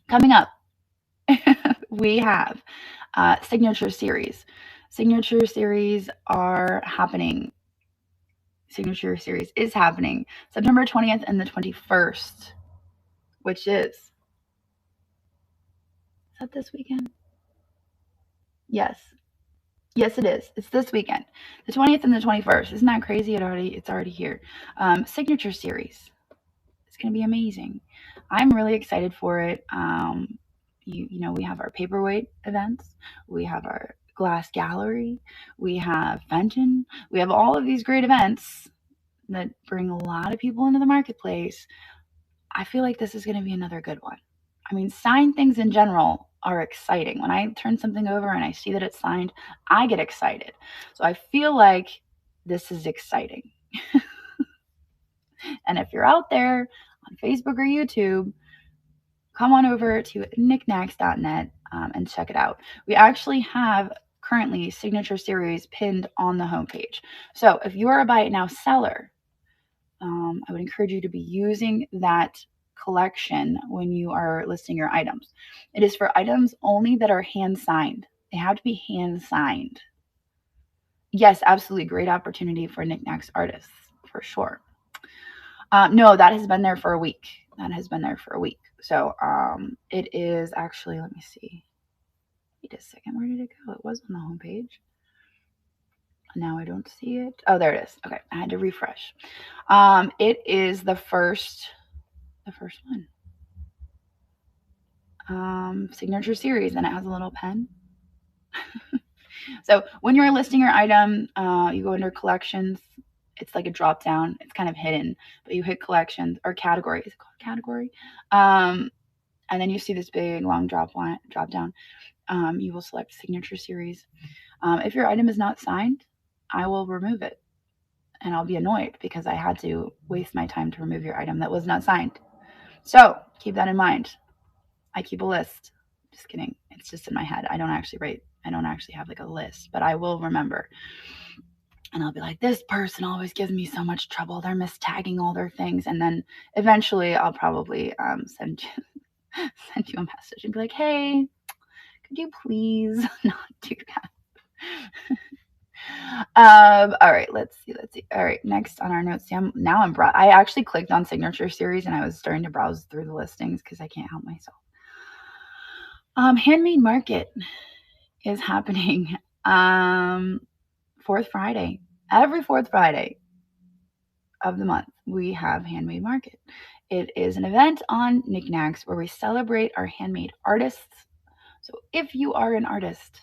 coming up, we have signature series. Signature series are happening. Signature series is happening September 20th and the 21st, which is that this weekend? Yes. Yes, it is. It's this weekend, the 20th and the 21st. Isn't that crazy? It's already here. Signature series. It's going to be amazing. I'm really excited for it. You know, we have our paperweight events. We have our glass gallery. We have Fenton. We have all of these great events that bring a lot of people into the marketplace. I feel like this is going to be another good one. I mean, signed things in general are exciting. When I turn something over and I see that it's signed, I get excited. So I feel like this is exciting. And if you're out there on Facebook or YouTube, come on over to niknax.net and check it out. We actually have currently signature series pinned on the homepage. So if you are a Buy It Now seller, I would encourage you to be using that collection when you are listing your items. It is for items only that are hand signed. They have to be hand signed. Yes, absolutely. Great opportunity for Niknax artists, for sure. No, that has been there for a week. That has been there for a week. So it is actually, let me see. Wait a second. Where did it go? It was on the homepage. Now I don't see it. Oh, there it is. Okay, I had to refresh. It is the first one. Signature series, and it has a little pen. So when you're listing your item, you go under collections. It's like a drop down. It's kind of hidden, but you hit collections or category. Is it called category? And then you see this big long drop down. You will select signature series. If your item is not signed, I will remove it, and I'll be annoyed because I had to waste my time to remove your item that was not signed. So keep that in mind. I keep a list. Just kidding. It's just in my head. I don't actually have like a list, but I will remember. And I'll be like, this person always gives me so much trouble. They're mistagging all their things. And then eventually I'll probably send you a message and be like, hey, could you please not do that? All right, let's see. All right, next on our notes. I actually clicked on signature series and I was starting to browse through the listings because I can't help myself. Handmade Market is happening fourth Friday. Every fourth Friday of the month, we have Handmade Market. It is an event on Niknax where we celebrate our handmade artists. So if you are an artist,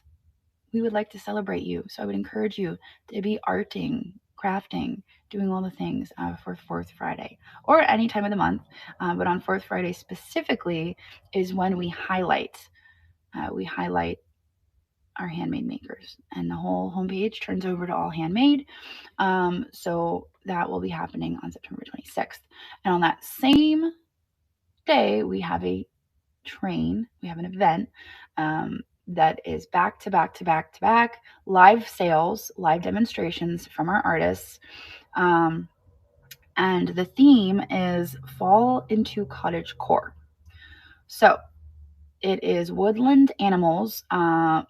we would like to celebrate you. So I would encourage you to be arting, crafting, doing all the things for fourth Friday or any time of the month. But on fourth Friday specifically is when we highlight our handmade makers, and the whole homepage turns over to all handmade. So that will be happening on September 26th. And on that same day, we have an event that is back to back live sales, live demonstrations from our artists. And the theme is fall into cottagecore. So it is woodland animals,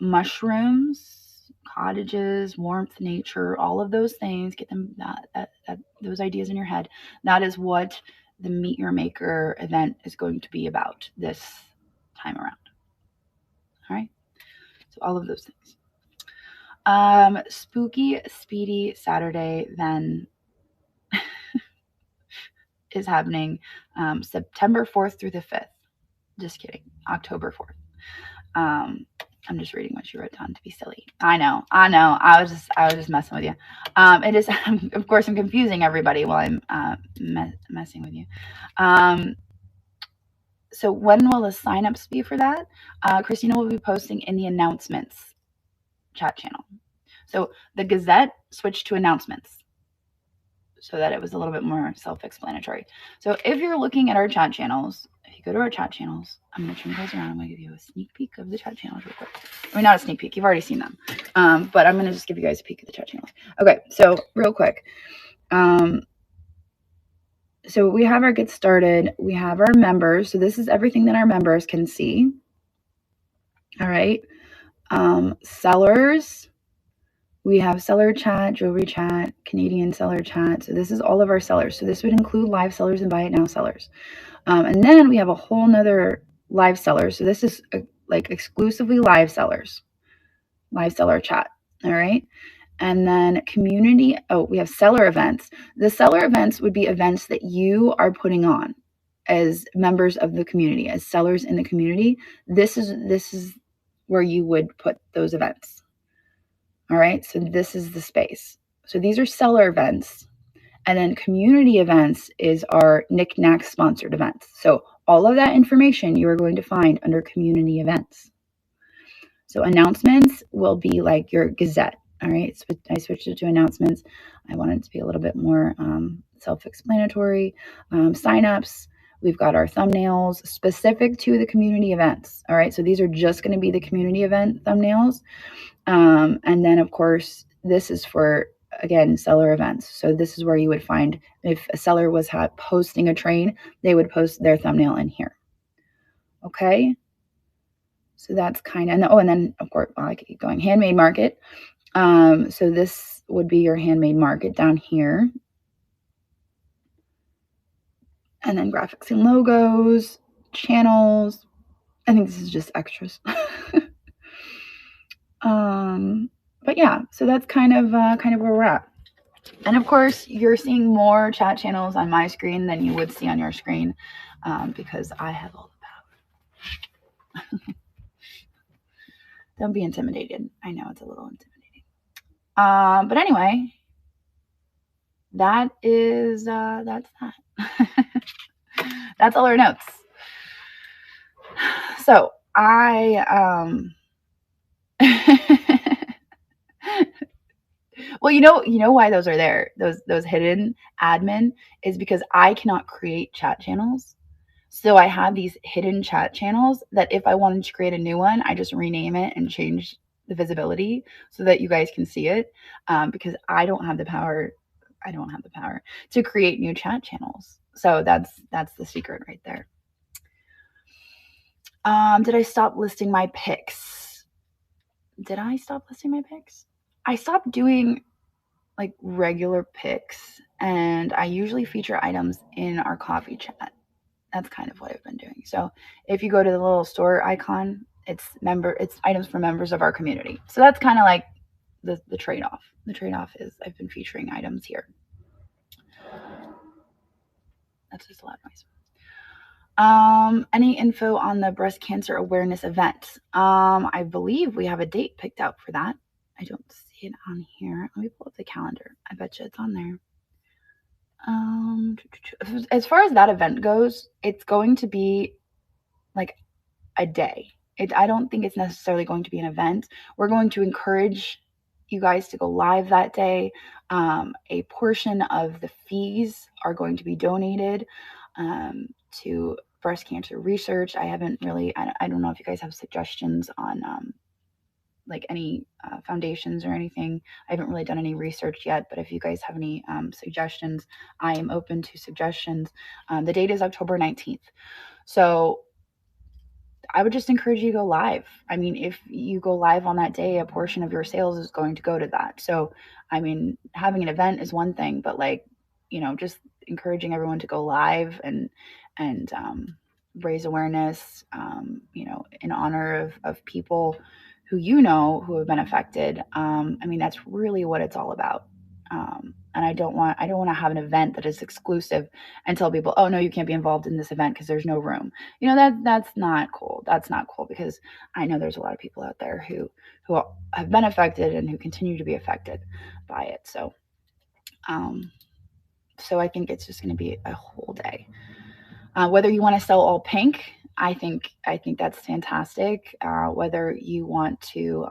mushrooms, cottages, warmth, nature, all of those things. Get them those ideas in your head. That is what the Meet Your Maker event is going to be about this time around. All right. So all of those things. Spooky Speedy Saturday then is happening September 4th through the 5th. Just kidding. October 4th. I'm just reading what she wrote down to be silly. I know. I was just messing with you. It is, of course, I'm confusing everybody while I'm messing with you. So when will the signups be for that? Christina will be posting in the announcements chat channel. So the Gazette switched to announcements so that it was a little bit more self-explanatory. So if you're looking at our chat channels, if you go to our chat channels, I'm going to turn you guys around. I'm going to give you a sneak peek of the chat channels real quick. I mean, not a sneak peek. You've already seen them. But I'm going to just give you guys a peek of the chat channels. Okay, so real quick. So we have our get started. We have our members. So this is everything that our members can see. All right. Sellers. We have seller chat, jewelry chat, Canadian seller chat. So this is all of our sellers. So this would include live sellers and buy it now sellers. And then we have a whole nother live seller. So this is like exclusively live sellers, live seller chat. All right. And then community. Oh, we have seller events. The seller events would be events that you are putting on as members of the community, as sellers in the community. This is where you would put those events. All right. So this is the space. So these are seller events. And then community events is our Niknax sponsored events. So all of that information you are going to find under community events. So announcements will be like your Gazette. All right. So I switched it to announcements. I wanted it to be a little bit more self-explanatory. Signups. We've got our thumbnails specific to the community events. All right. So these are just going to be the community event thumbnails. And then, of course, this is for, again, seller events. So this is where you would find if a seller was posting a train, they would post their thumbnail in here. Okay. So that's kind of, and then, of course, I could keep going. Handmade market. So this would be your handmade market down here. And then graphics and logos, channels. I think this is just extras. But yeah, so that's kind of where we're at. And of course, you're seeing more chat channels on my screen than you would see on your screen because I have all the power. Don't be intimidated. I know it's a little intimidating. But anyway, that is that's that. That's all our notes. So well, you know why those are there. Those hidden admin is because I cannot create chat channels. So I have these hidden chat channels that if I wanted to create a new one, I just rename it and change the visibility so that you guys can see it. Because I don't have the power. I don't have the power to create new chat channels. So that's the secret right there. Did I stop listing my picks? Did I stop listing my picks? I stopped doing like regular picks, and I usually feature items in our coffee chat. That's kind of what I've been doing. So if you go to the little store icon, it's items for members of our community. So that's kind of like the trade-off. The trade-off is I've been featuring items here. That's just a lot of noise. Any info on the breast cancer awareness event? I believe we have a date picked out for that. I don't see it on here. Let me pull up the calendar. I bet you it's on there. As far as that event goes, it's going to be like a day. I don't think it's necessarily going to be an event. We're going to encourage you guys to go live that day. A portion of the fees are going to be donated to breast cancer research. I don't know if you guys have suggestions on like any foundations or anything. I haven't really done any research yet, but if you guys have any suggestions, I am open to suggestions. The date is October 19th. So I would just encourage you to go live. I mean, if you go live on that day, a portion of your sales is going to go to that. So, I mean, having an event is one thing, but like, just encouraging everyone to go live and raise awareness, in honor of people who who have been affected. I mean, that's really what it's all about. And I don't want to have an event that is exclusive and tell people, oh no, you can't be involved in this event because there's no room. That's not cool. That's not cool, because I know there's a lot of people out there who have been affected and who continue to be affected by it. So so I think it's just going to be a whole day. Whether you want to sell all pink, I think that's fantastic. Whether you want to,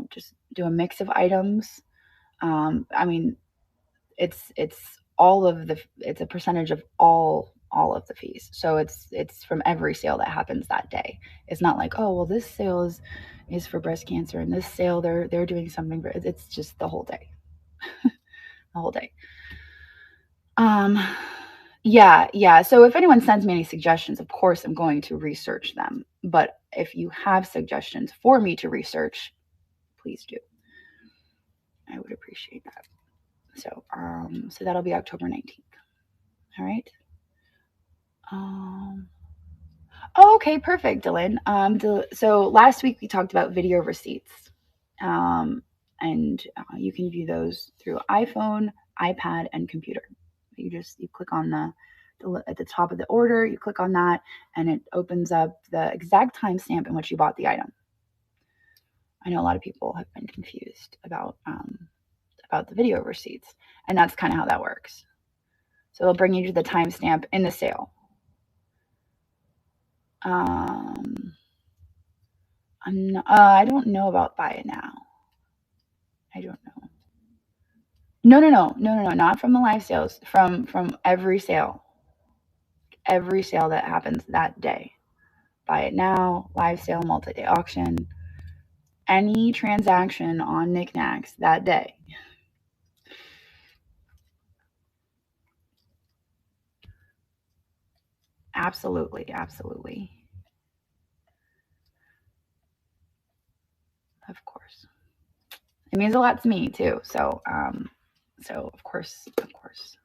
just do a mix of items. I mean, it's it's a percentage of all of the fees. So it's from every sale that happens that day. It's not like, oh well, this sale is for breast cancer, and this sale they're doing something. It's just the whole day, the whole day. Yeah. So if anyone sends me any suggestions, of course I'm going to research them. But if you have suggestions for me to research, please do. I would appreciate that. So that'll be October 19th. All right. Oh, okay, perfect, Dylan. So last week we talked about video receipts, and you can view those through iPhone, iPad, and computer. You click on the at the top of the order. You click on that, and it opens up the exact timestamp in which you bought the item. I know a lot of people have been confused about the video receipts, and that's kind of how that works. So it'll bring you to the timestamp in the sale. I don't know about buy it now. I don't know. No, not from the live sales. From every sale that happens that day. Buy it now, live sale, multi-day auction, any transaction on Niknax that day. Absolutely. Of course. It means a lot to me too. So of course. Is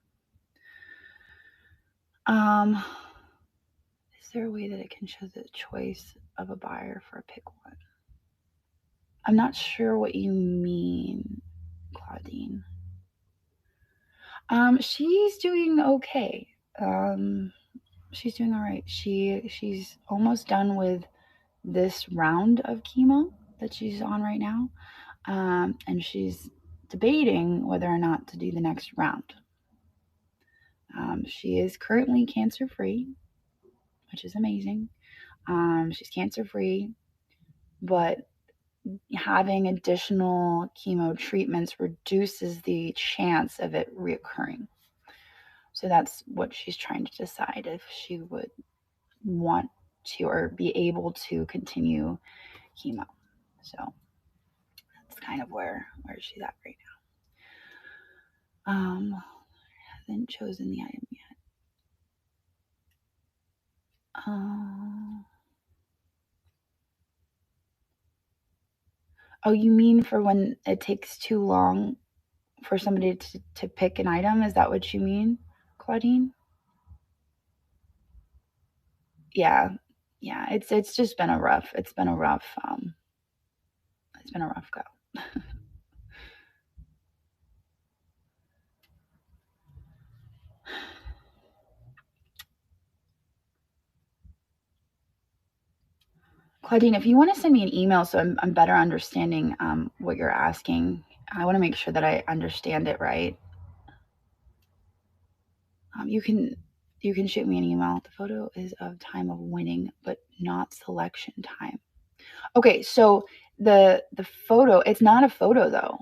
there a way that it can show the choice of a buyer for a pick one? I'm not sure what you mean, Claudine. She's doing okay. She's doing all right. She's almost done with this round of chemo that she's on right now, and she's debating whether or not to do the next round. She is currently cancer-free, which is amazing. She's cancer-free, but having additional chemo treatments reduces the chance of it reoccurring. So that's what she's trying to decide, if she would want to or be able to continue chemo. So that's kind of where she's at right now. Hasn't chosen the item yet. Oh, you mean for when it takes too long for somebody to pick an item? Is that what you mean, Claudine? Yeah. It's just been a rough go. Claudine, if you want to send me an email so I'm better understanding what you're asking, I want to make sure that I understand it right. You can shoot me an email. The photo is of time of winning, but not selection time. Okay, so the photo, it's not a photo though.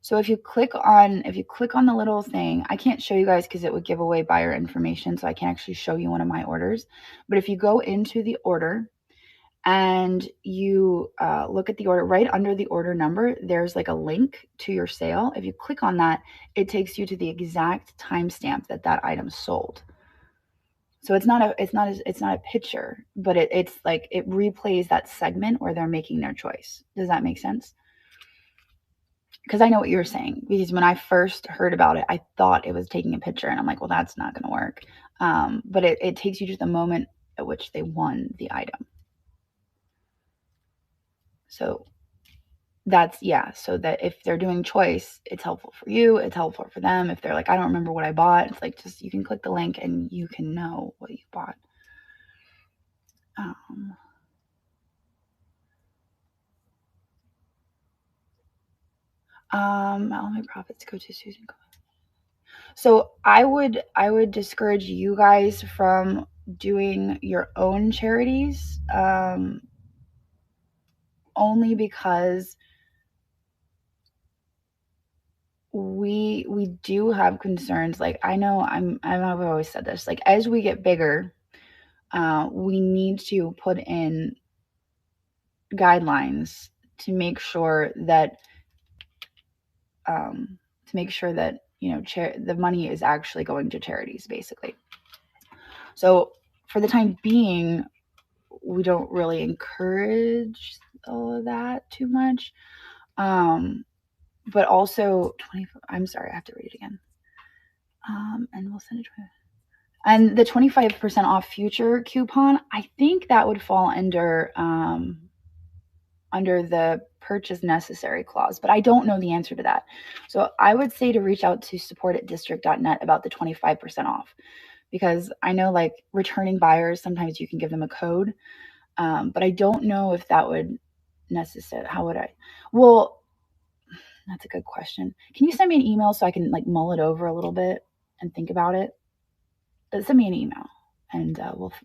So if you click on the little thing, I can't show you guys because it would give away buyer information, so I can't actually show you one of my orders. But if you go into the order and you look at the order, right under the order number, there's like a link to your sale. If you click on that, it takes you to the exact timestamp that item sold. So it's not a picture, but it's like it replays that segment where they're making their choice. Does that make sense? Because I know what you're saying, because when I first heard about it, I thought it was taking a picture, and I'm like, well, that's not going to work. But it takes you to the moment at which they won the item. So that's, yeah, so that if they're doing choice, it's helpful for you, it's helpful for them. If they're like, I don't remember what I bought, it's like, just, you can click the link and you can know what you bought. All my profits go to Susan. So I would discourage you guys from doing your own charities, only because we do have concerns. Like, I know I've always said this, like, as we get bigger, we need to put in guidelines to make sure that the money is actually going to charities, basically. So for the time being, we don't really encourage all of that too much. But also, I'm sorry, I have to read it again. And we'll send it to. And the 25% off future coupon, I think that would fall under the purchase necessary clause, but I don't know the answer to that. So I would say to reach out to support@district.net about the 25% off, because I know, like, returning buyers, sometimes you can give them a code, but I don't know if that would necessarily, how would I? Well, that's a good question. Can you send me an email so I can, like, mull it over a little bit and think about it? Send me an email and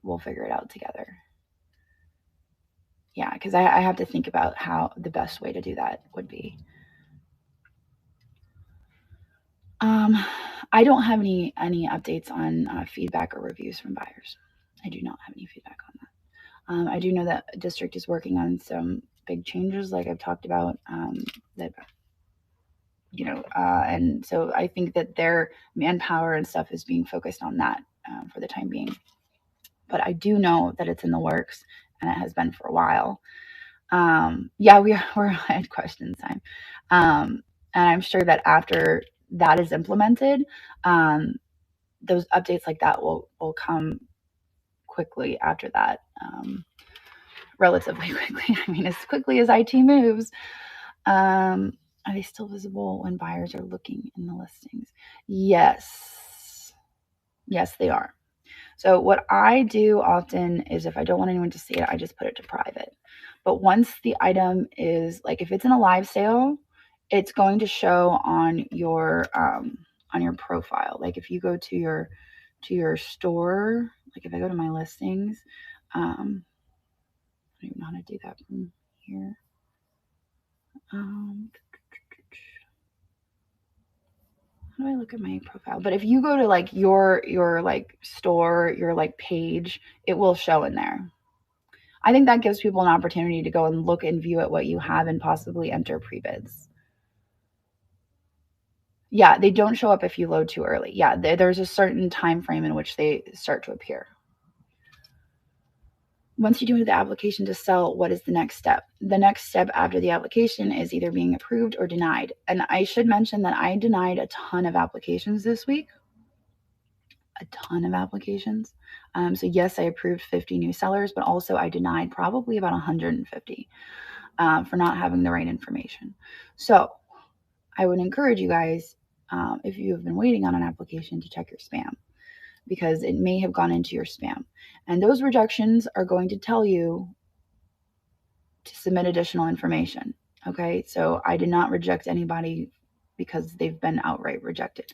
we'll figure it out together. Yeah, because I have to think about how the best way to do that would be. I don't have any updates on feedback or reviews from buyers. I do not have any feedback on that. I do know that district is working on some big changes, like I've talked about, that, and so I think that their manpower and stuff is being focused on that for the time being. But I do know that it's in the works, and it has been for a while. Yeah, we're at questions time. And I'm sure that after that is implemented, those updates like that will come quickly after that, relatively quickly. I mean, as quickly as IT moves. Are they still visible when buyers are looking in the listings? Yes. Yes, they are. So what I do often is, if I don't want anyone to see it, I just put it to private. But once the item is, like, if it's in a live sale, it's going to show on your profile. Like, if you go to your store, like if I go to my listings, I don't even know how to do that from here. How do I look at my profile? But if you go to, like, your like store, your, like, page, it will show in there. I think that gives people an opportunity to go and look and view at what you have and possibly enter pre-bids. Yeah, they don't show up if you load too early. Yeah, there's a certain time frame in which they start to appear. Once you do the application to sell, what is the next step? The next step after the application is either being approved or denied. And I should mention that I denied a ton of applications this week. A ton of applications. So yes, I approved 50 new sellers, but also I denied probably about 150 for not having the right information. So I would encourage you guys, if you have been waiting on an application, to check your spam, because it may have gone into your spam. And those rejections are going to tell you to submit additional information. Okay, so I did not reject anybody because they've been outright rejected.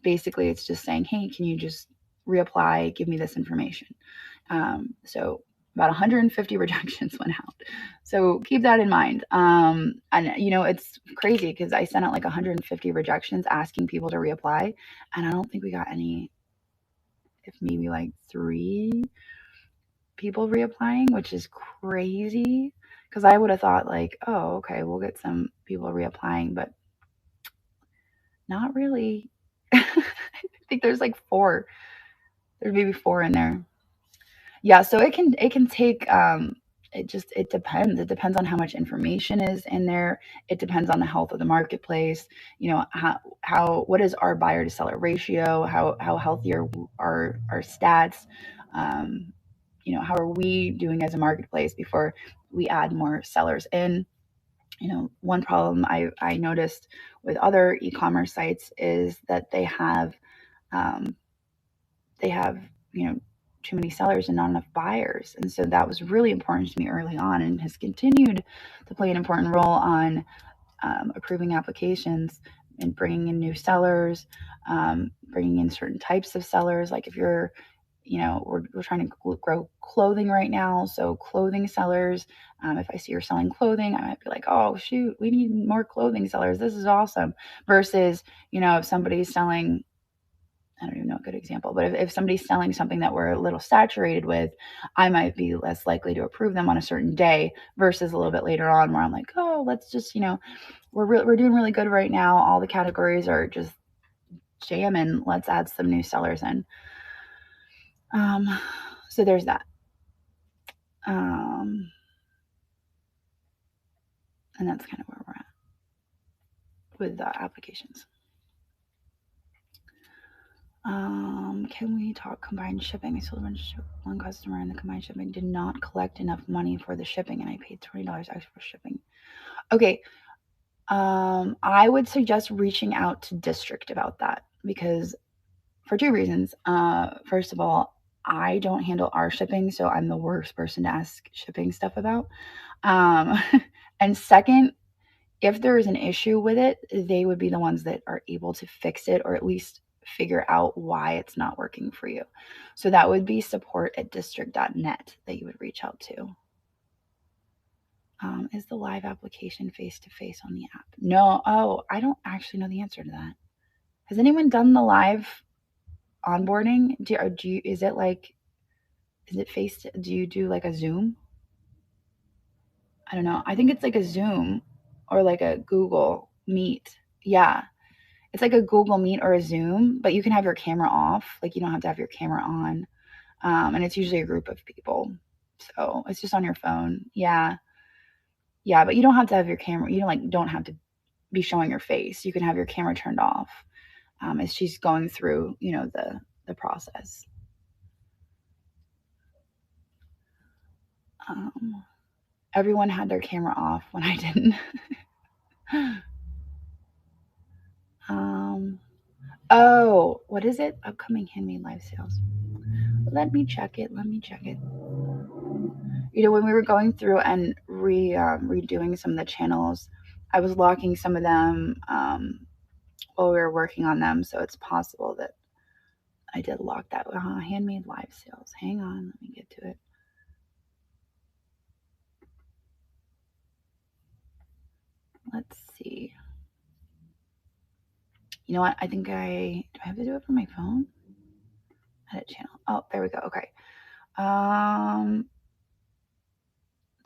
Basically, it's just saying, hey, can you just reapply, give me this information. So about 150 rejections went out. So keep that in mind. And it's crazy because I sent out like 150 rejections asking people to reapply, and I don't think we got any, if maybe like 3 people reapplying, which is crazy, because I would have thought, like, oh, okay, we'll get some people reapplying, but not really. I think there's like 4. There's maybe 4 in there. Yeah, so it can take, it depends. It depends on how much information is in there. It depends on the health of the marketplace. What is our buyer to seller ratio? How healthy are our stats? How are we doing as a marketplace before we add more sellers in? one problem I noticed with other e-commerce sites is that they have um, too many sellers and not enough buyers. And so that was really important to me early on and has continued to play an important role on approving applications and bringing in new sellers, bringing in certain types of sellers. Like if you're, we're trying to grow clothing right now. So clothing sellers, if I see you're selling clothing, I might be like, oh, shoot, we need more clothing sellers. This is awesome. Versus, if somebody's selling, I don't even know a good example, but if somebody's selling something that we're a little saturated with, I might be less likely to approve them on a certain day versus a little bit later on where I'm like, oh, let's just, we're doing really good right now. All the categories are just jamming. Let's add some new sellers in. So there's that. And that's kind of where we're at with applications. Can we talk combined shipping? I sold one customer and the combined shipping did not collect enough money for the shipping and I paid $20 extra for shipping. Okay. I would suggest reaching out to district about that because for two reasons. First of all, I don't handle our shipping, so I'm the worst person to ask shipping stuff about. And second, if there is an issue with it, they would be the ones that are able to fix it or at least figure out why it's not working for you. So that would be support@district.net that you would reach out to. Is the live application face-to-face on the app? No. Oh, I don't actually know the answer to that. Has anyone done the live onboarding? Is it do you do like a Zoom? I don't know. I think it's like a Zoom or like a Google Meet. Yeah. It's like a Google Meet or a Zoom, but you can have your camera off. Like you don't have to have your camera on. And it's usually a group of people. So it's just on your phone. Yeah. Yeah, but you don't have to have your camera. You don't have to be showing your face. You can have your camera turned off as she's going through, the process. Everyone had their camera off when I didn't. Oh, what is it? Upcoming Handmade live sales. Let me check it. When we were going through and redoing some of the channels, I was locking some of them while we were working on them. So it's possible that I did lock that. Handmade live sales. Hang on. Let me get to it. Let's see. You know what? I think do I have to do it from my phone? Edit channel. Oh, there we go. Okay.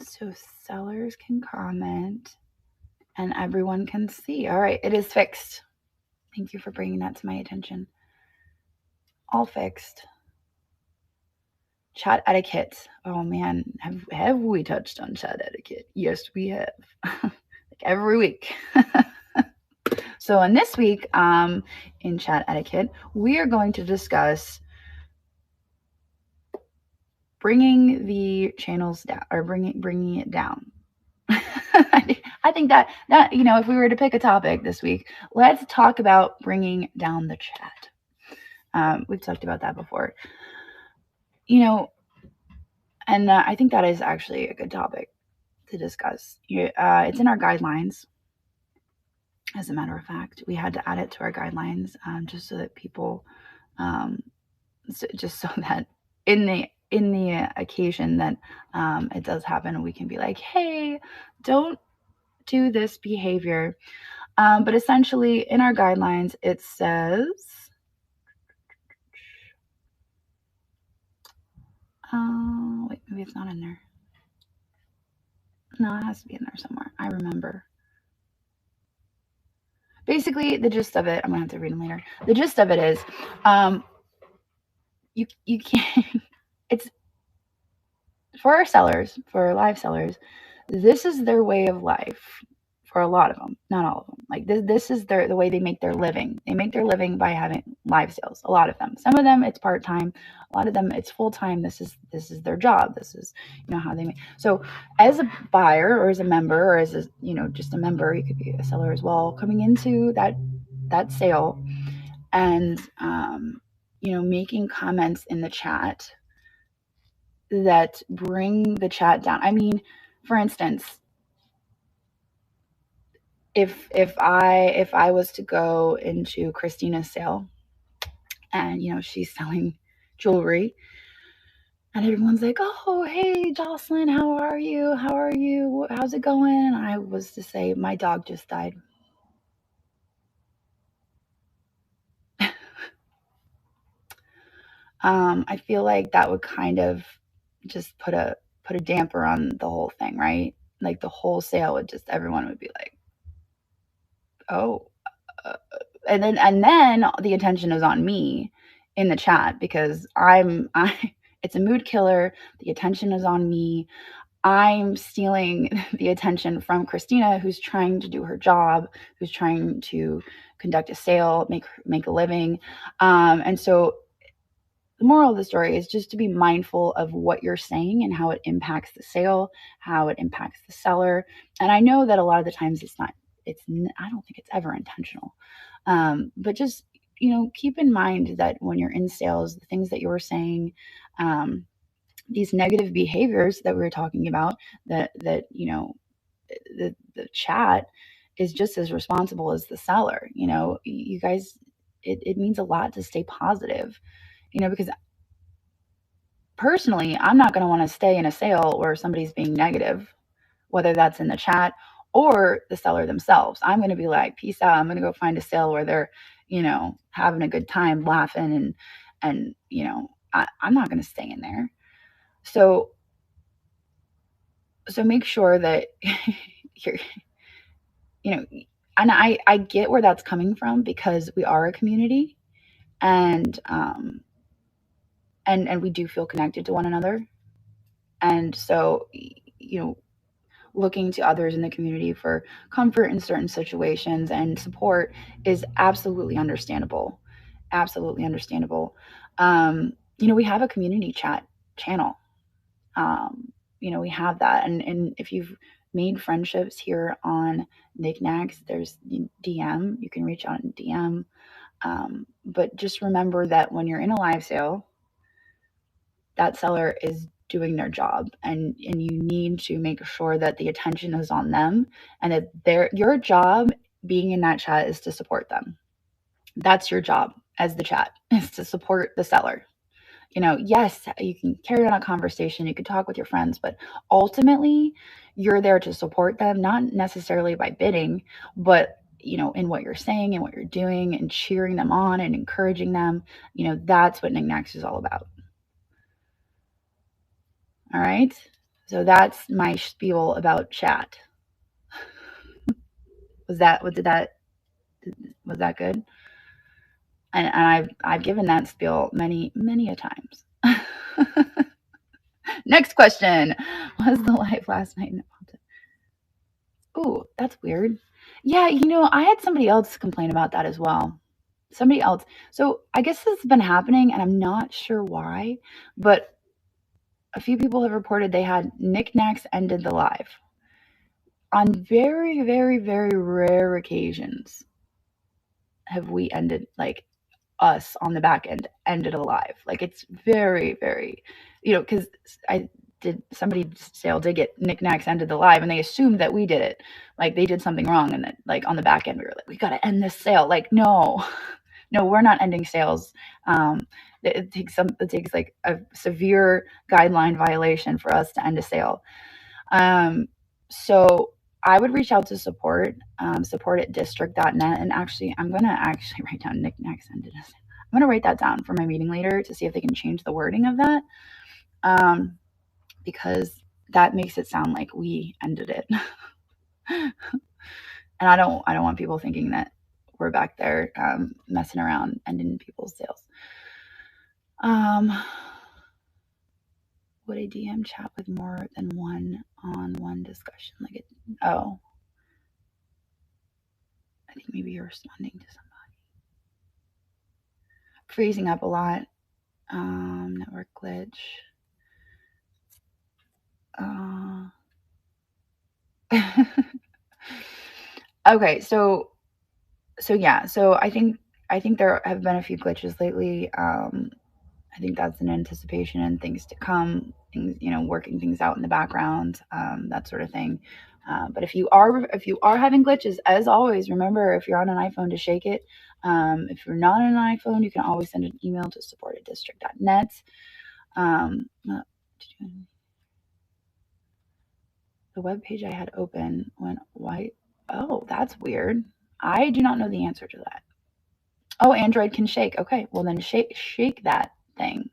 So sellers can comment and everyone can see. All right. It is fixed. Thank you for bringing that to my attention. All fixed. Chat etiquette. Oh man, have we touched on chat etiquette? Yes, we have. Like every week. So in this week, in chat etiquette, we are going to discuss bringing the channels down or bringing it down. I think that if we were to pick a topic this week, let's talk about bringing down the chat. We've talked about that before. And I think that is actually a good topic to discuss. It's in our guidelines. As a matter of fact, we had to add it to our guidelines just so that people, just so that in the occasion that it does happen, we can be like, hey, don't do this behavior. But essentially, in our guidelines, it says, wait, maybe it's not in there. No, it has to be in there somewhere. I remember. Basically, the gist of it, I'm going to have to read them later. The gist of it is, you can't, it's for our sellers, for our live sellers, this is their way of life for a lot of them, not all of them. Like this is the way they make their living. They make their living by having live sales. A lot of them. Some of them it's part time. A lot of them it's full time. This is their job. This is how they make. So as a buyer or as a member or as a just a member, you could be a seller as well, coming into that sale and making comments in the chat that bring the chat down. I mean, for instance, if I was to go into Christina's sale and she's selling jewelry and everyone's like, "Oh, hey Jocelyn, how are you? How's it going?" And I was to say, "My dog just died." I feel like that would kind of just put a damper on the whole thing, right? Like the whole sale would just everyone would be like, "Oh," uh, and then the attention is on me in the chat because I it's a mood killer. The attention is on me. I'm stealing the attention from Christina, who's trying to do her job, who's trying to conduct a sale, make a living, and so the moral of the story is just to be mindful of what you're saying and how it impacts the sale, how it impacts the seller. And I know that a lot of the times I don't think it's ever intentional. But just, keep in mind that when you're in sales, the things that you were saying, these negative behaviors that we were talking about, the chat is just as responsible as the seller. You guys, it means a lot to stay positive, because personally, I'm not going to want to stay in a sale where somebody's being negative, whether that's in the chat or the seller themselves. I'm going to be like, peace out. I'm going to go find a sale where they're, having a good time, laughing, I'm not going to stay in there. So make sure that you're, and I get where that's coming from because we are a community and we do feel connected to one another. And so, looking to others in the community for comfort in certain situations and support is absolutely understandable. Absolutely understandable. We have a community chat channel. We have that. And if you've made friendships here on Niknax, there's DM. You can reach out and DM. But just remember that when you're in a live sale, that seller is doing their job and you need to make sure that the attention is on them and that your job being in that chat is to support them. That's your job as the chat, is to support the seller. Yes, you can carry on a conversation, you can talk with your friends, but ultimately you're there to support them, not necessarily by bidding, but in what you're saying and what you're doing and cheering them on and encouraging them. That's what Niknax is all about. All right. So that's my spiel about chat. Was that was that good? And I've given that spiel many a times. Next question. Was the live last night? Ooh, that's weird. Yeah, I had somebody else complain about that as well. Somebody else. So I guess this has been happening and I'm not sure why, but a few people have reported they had Niknax ended the live. On very, very, very rare occasions have we ended, like, us on the back end ended a live. Like, it's very, very, because somebody's sale did get Niknax ended the live and they assumed that we did it. Like, they did something wrong and then, like, on the back end, we were like, we got to end this sale. Like, no, no, we're not ending sales. It takes like a severe guideline violation for us to end a sale. So I would reach out to support, support at district.net. And actually, I'm going to actually write down Niknax ended us. I'm going to write that down for my meeting later to see if they can change the wording of that. Because that makes it sound like we ended it. And I don't want people thinking that we're back there messing around ending people's sales. Would a DM chat with more than one-on-one discussion? Oh, I think maybe you're responding to somebody. Freezing up a lot. Network glitch. Okay, so yeah, so I think there have been a few glitches lately. I think that's an anticipation and things to come, things, working things out in the background, that sort of thing. But if you are having glitches, as always, remember, if you're on an iPhone, to shake it. If you're not on an iPhone, you can always send an email to support@district.net. The web page I had open went white. Oh, that's weird. I do not know the answer to that. Oh, Android can shake. Okay, well then shake that thing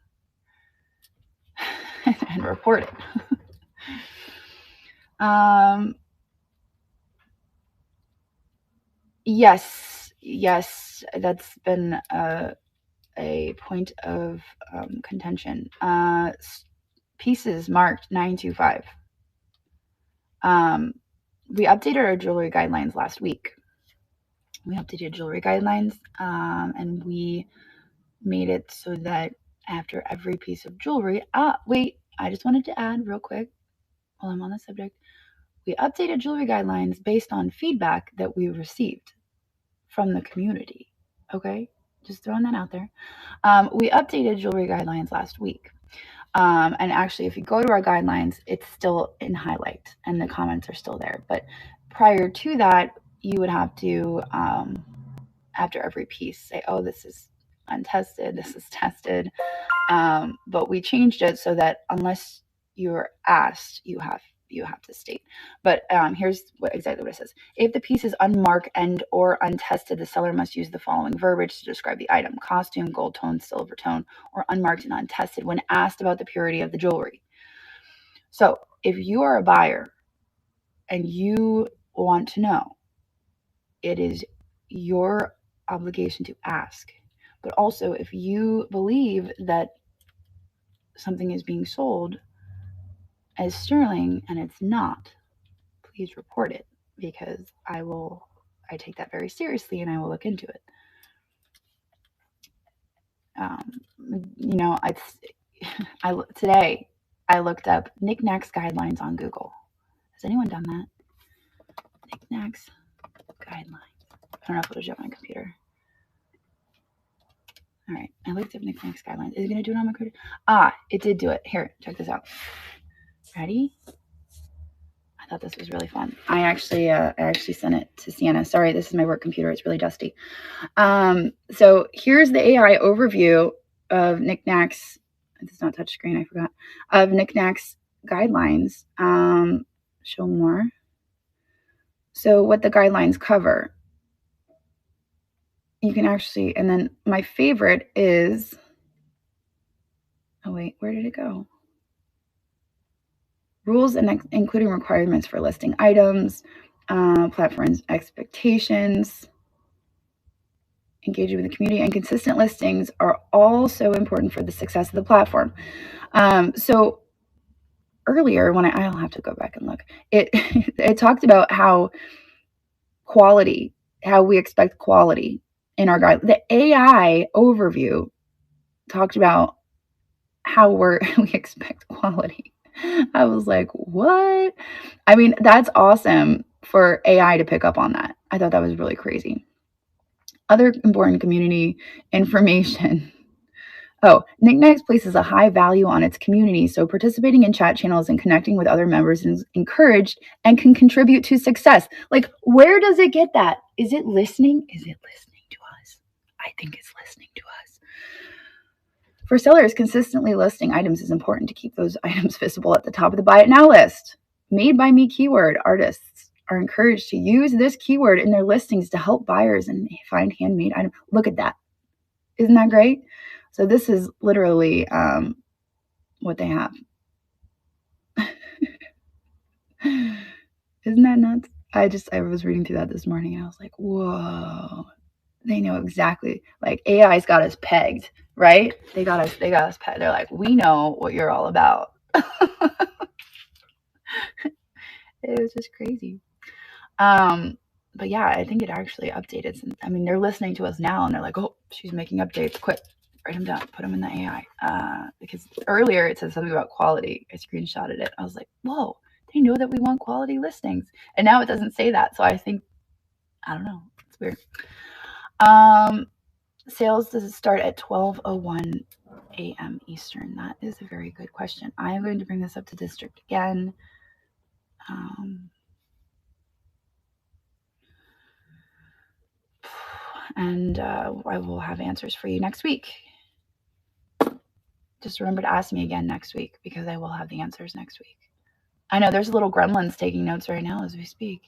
and report it. Yes, that's been a point of contention. Pieces marked 925. We updated our jewelry guidelines last week. And we made it so that after every piece of jewelry, wait, I just wanted to add real quick while I'm on the subject. We updated jewelry guidelines based on feedback that we received from the community. Okay, just throwing that out there. We updated jewelry guidelines last week. And actually, if you go to our guidelines, it's still in highlight and the comments are still there. But prior to that, you would have to, after every piece, say, oh, this is untested, this is tested. But we changed it so that unless you're asked, you have to state. But here's exactly what it says. If the piece is unmarked and or untested, the seller must use the following verbiage to describe the item: costume, gold tone, silver tone, or unmarked and untested when asked about the purity of the jewelry. So if you are a buyer and you want to know, it is your obligation to ask. But also, if you believe that something is being sold as sterling and it's not, please report it, because I take that very seriously and I will look into it. Today I looked up Niknax guidelines on Google. Has anyone done that? Niknax guidelines. I don't know if it'll show up on my computer. All right, I looked up Niknax guidelines. Is it going to do it on my computer? It did do it. Here, check this out. Ready? I thought this was really fun. I actually sent it to Sienna. Sorry, this is my work computer. It's really dusty. So here's the AI overview of Niknax. It's not touchscreen, I forgot. Of Niknax guidelines. Show more. So what the guidelines cover. You can actually, and then my favorite is, oh wait, where did it go? Rules and including requirements for listing items, platforms expectations, engaging with the community, and consistent listings are all so important for the success of the platform. So earlier, when I'll have to go back and look, it talked about how we expect quality in our guide. The AI overview talked about how we expect quality. I was like, what? I mean, that's awesome for AI to pick up on that. I thought that was really crazy. Other important community information. Oh, Niknax places a high value on its community, so participating in chat channels and connecting with other members is encouraged and can contribute to success. Like, where does it get that? Is it listening? Is it listening to us? I think it's listening to us. For sellers, consistently listing items is important to keep those items visible at the top of the Buy It Now list. Made by Me keyword artists are encouraged to use this keyword in their listings to help buyers and find handmade items. Look at that. Isn't that great? So this is literally what they have. Isn't that nuts? I was reading through that this morning and I was like, whoa. They know exactly, like AI's got us pegged, right? They got us pegged. They're like, we know what you're all about. It was just crazy. but yeah, I think it actually updated since. I mean, they're listening to us now and they're like, oh, she's making updates. Quick, write them down, put them in the AI. Because earlier it said something about quality. I screenshotted it. I was like, whoa, they know that we want quality listings. And now it doesn't say that. So I think, I don't know. It's weird. Sales does it start at 12:01 a.m. Eastern? That is a very good question. I am going to bring this up to district again. And I will have answers for you next week. Just remember to ask me again next week because I will have the answers next week. I know there's little gremlins taking notes right now as we speak.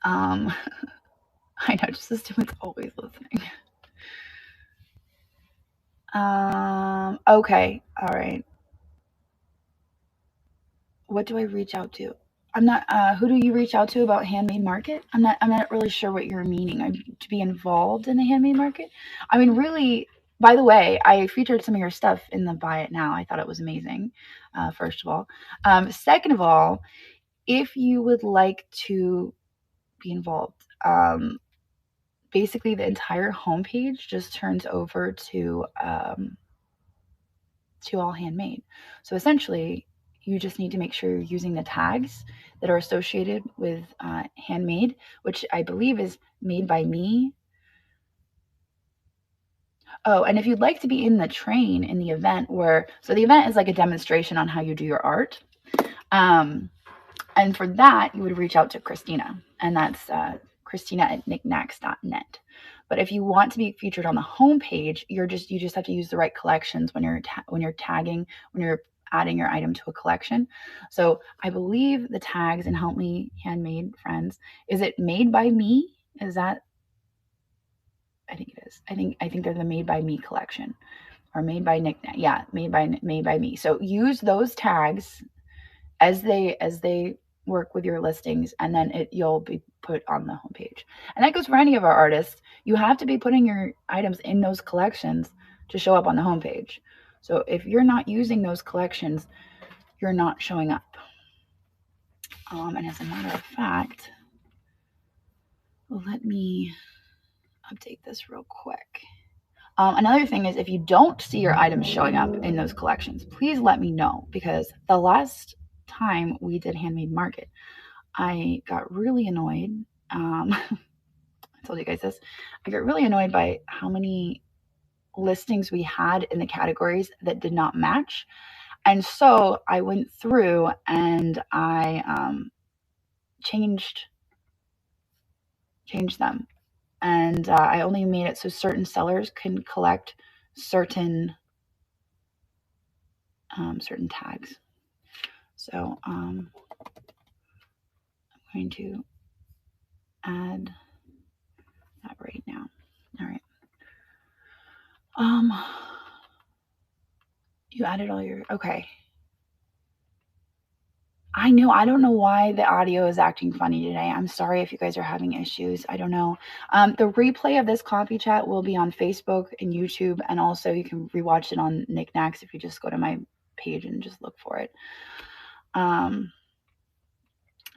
I know, just assume it's always listening. Okay, all right. What do I reach out to? I'm not. Who do you reach out to about Handmade Market? I'm not. I'm not really sure what you're meaning. To be involved in the Handmade Market. I mean, really. By the way, I featured some of your stuff in the Buy It Now. I thought it was amazing. First of all, second of all, if you would like to be involved, basically the entire homepage just turns over to All Handmade. So essentially, you just need to make sure you're using the tags that are associated with Handmade, which I believe is made by me. Oh, and if you'd like to be in the train in the event so the event is like a demonstration on how you do your art. And for that, you would reach out to Christina, and that's Christina at Niknax.net. But if you want to be featured on the homepage, you just have to use the right collections when you're tagging, when you're adding your item to a collection. So I believe the tags, and help me, Handmade friends, is it made by me? Is that? I think it is. I think they're the Made by Me collection, or Made by Niknax. Yeah, Made by Me. So use those tags as they work with your listings, and then you'll be put on the homepage. And that goes for any of our artists. You have to be putting your items in those collections to show up on the homepage. So if you're not using those collections, you're not showing up. And as a matter of fact, let me update this real quick. Another thing is, if you don't see your items showing up in those collections, please let me know, because the last time we did Handmade Market, I got really annoyed. I told you guys this. I got really annoyed by how many listings we had in the categories that did not match. And so I went through and I changed them. And I only made it so certain sellers can collect certain tags. So I'm going to add that right now. All right. You added all your, okay. I know. I don't know why the audio is acting funny today. I'm sorry if you guys are having issues. I don't know. The replay of this coffee chat will be on Facebook and YouTube, and also you can rewatch it on Niknax if you just go to my page and just look for it.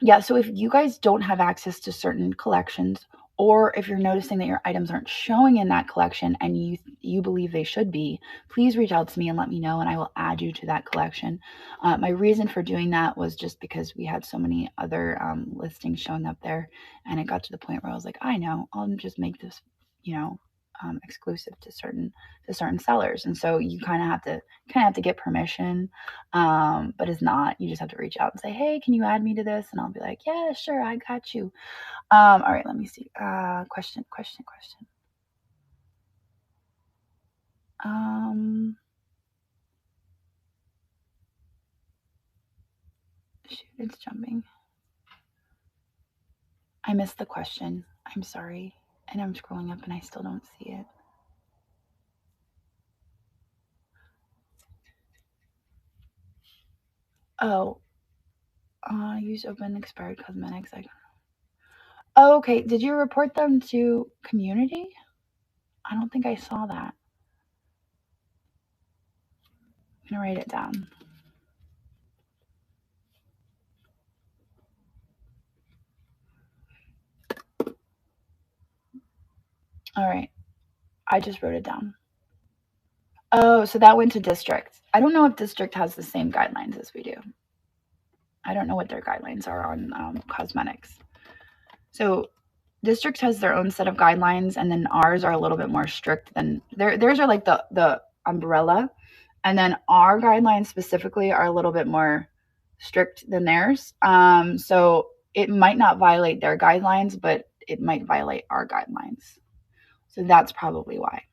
Yeah, so if you guys don't have access to certain collections, or if you're noticing that your items aren't showing in that collection and you believe they should be, please reach out to me and let me know, and I will add you to that collection. My reason for doing that was just because we had so many other listings showing up there, and it got to the point where I was like, I know, I'll just make this, exclusive to certain sellers. And so you kind of have to get permission, but it's not. You just have to reach out and say, hey, can you add me to this? And I'll be like, yeah, sure, I got you. All right, let me see. Question. Shoot, it's jumping. I missed the question. I'm sorry. And I'm scrolling up and I still don't see it. Oh, use open expired cosmetics. Oh, okay. Did you report them to community? I don't think I saw that. I'm gonna write it down. All right. I just wrote it down. Oh, so that went to district. I don't know if district has the same guidelines as we do. I don't know what their guidelines are on cosmetics. So district has their own set of guidelines, and then ours are a little bit more strict than theirs are like the umbrella, and then our guidelines specifically are a little bit more strict than theirs. So it might not violate their guidelines, but it might violate our guidelines. So that's probably why,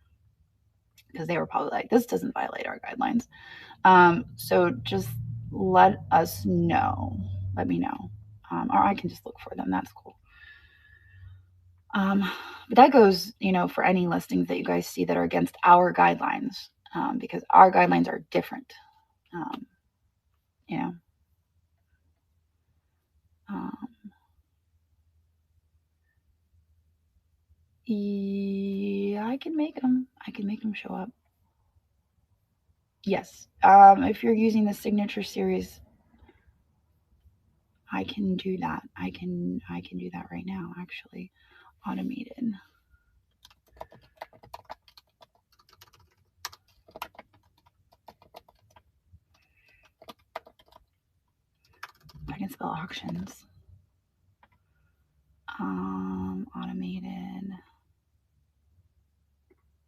because they were probably like, this doesn't violate our guidelines. So just let us know. Let me know. Or I can just look for them. That's cool. But that goes, for any listings that you guys see that are against our guidelines, because our guidelines are different. Um, you know, um, yeah, I can make them. I can make them show up. Yes. If you're using the signature series, I can do that. I can do that right now, actually. Automated. I can spell auctions. Automated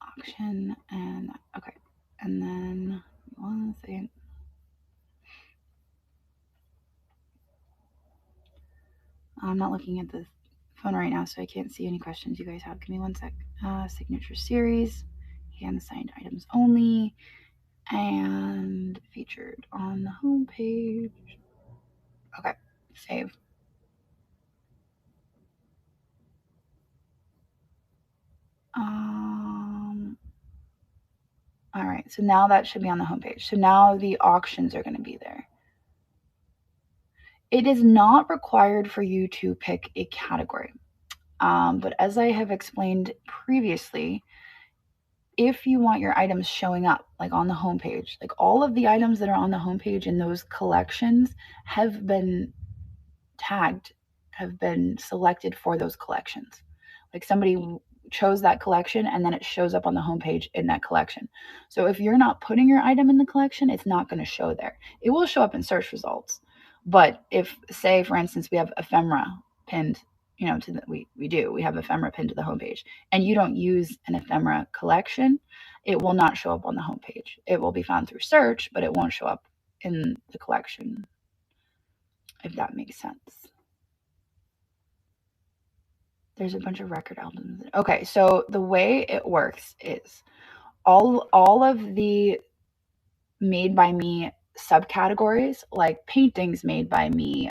auction, and okay. And then 1 second. I'm not looking at the phone right now, so I can't see any questions you guys have. Give me 1 sec. Signature series, hand signed items only, and featured on the home page. Okay, save. All right, so now that should be on the homepage. So now the auctions are going to be there. It is not required for you to pick a category. But as I have explained previously, if you want your items showing up like on the homepage, like all of the items that are on the homepage in those collections have been tagged, have been selected for those collections. Like somebody chose that collection and then it shows up on the homepage in that collection. So if you're not putting your item in the collection, it's not going to show there. It will show up in search results. But if, say, for instance, we have ephemera pinned, to we have ephemera pinned to the homepage, and you don't use an ephemera collection, it will not show up on the homepage. It will be found through search, but it won't show up in the collection, if that makes sense. There's a bunch of record albums. Okay, so the way it works is all of the made by me subcategories, like paintings made by me,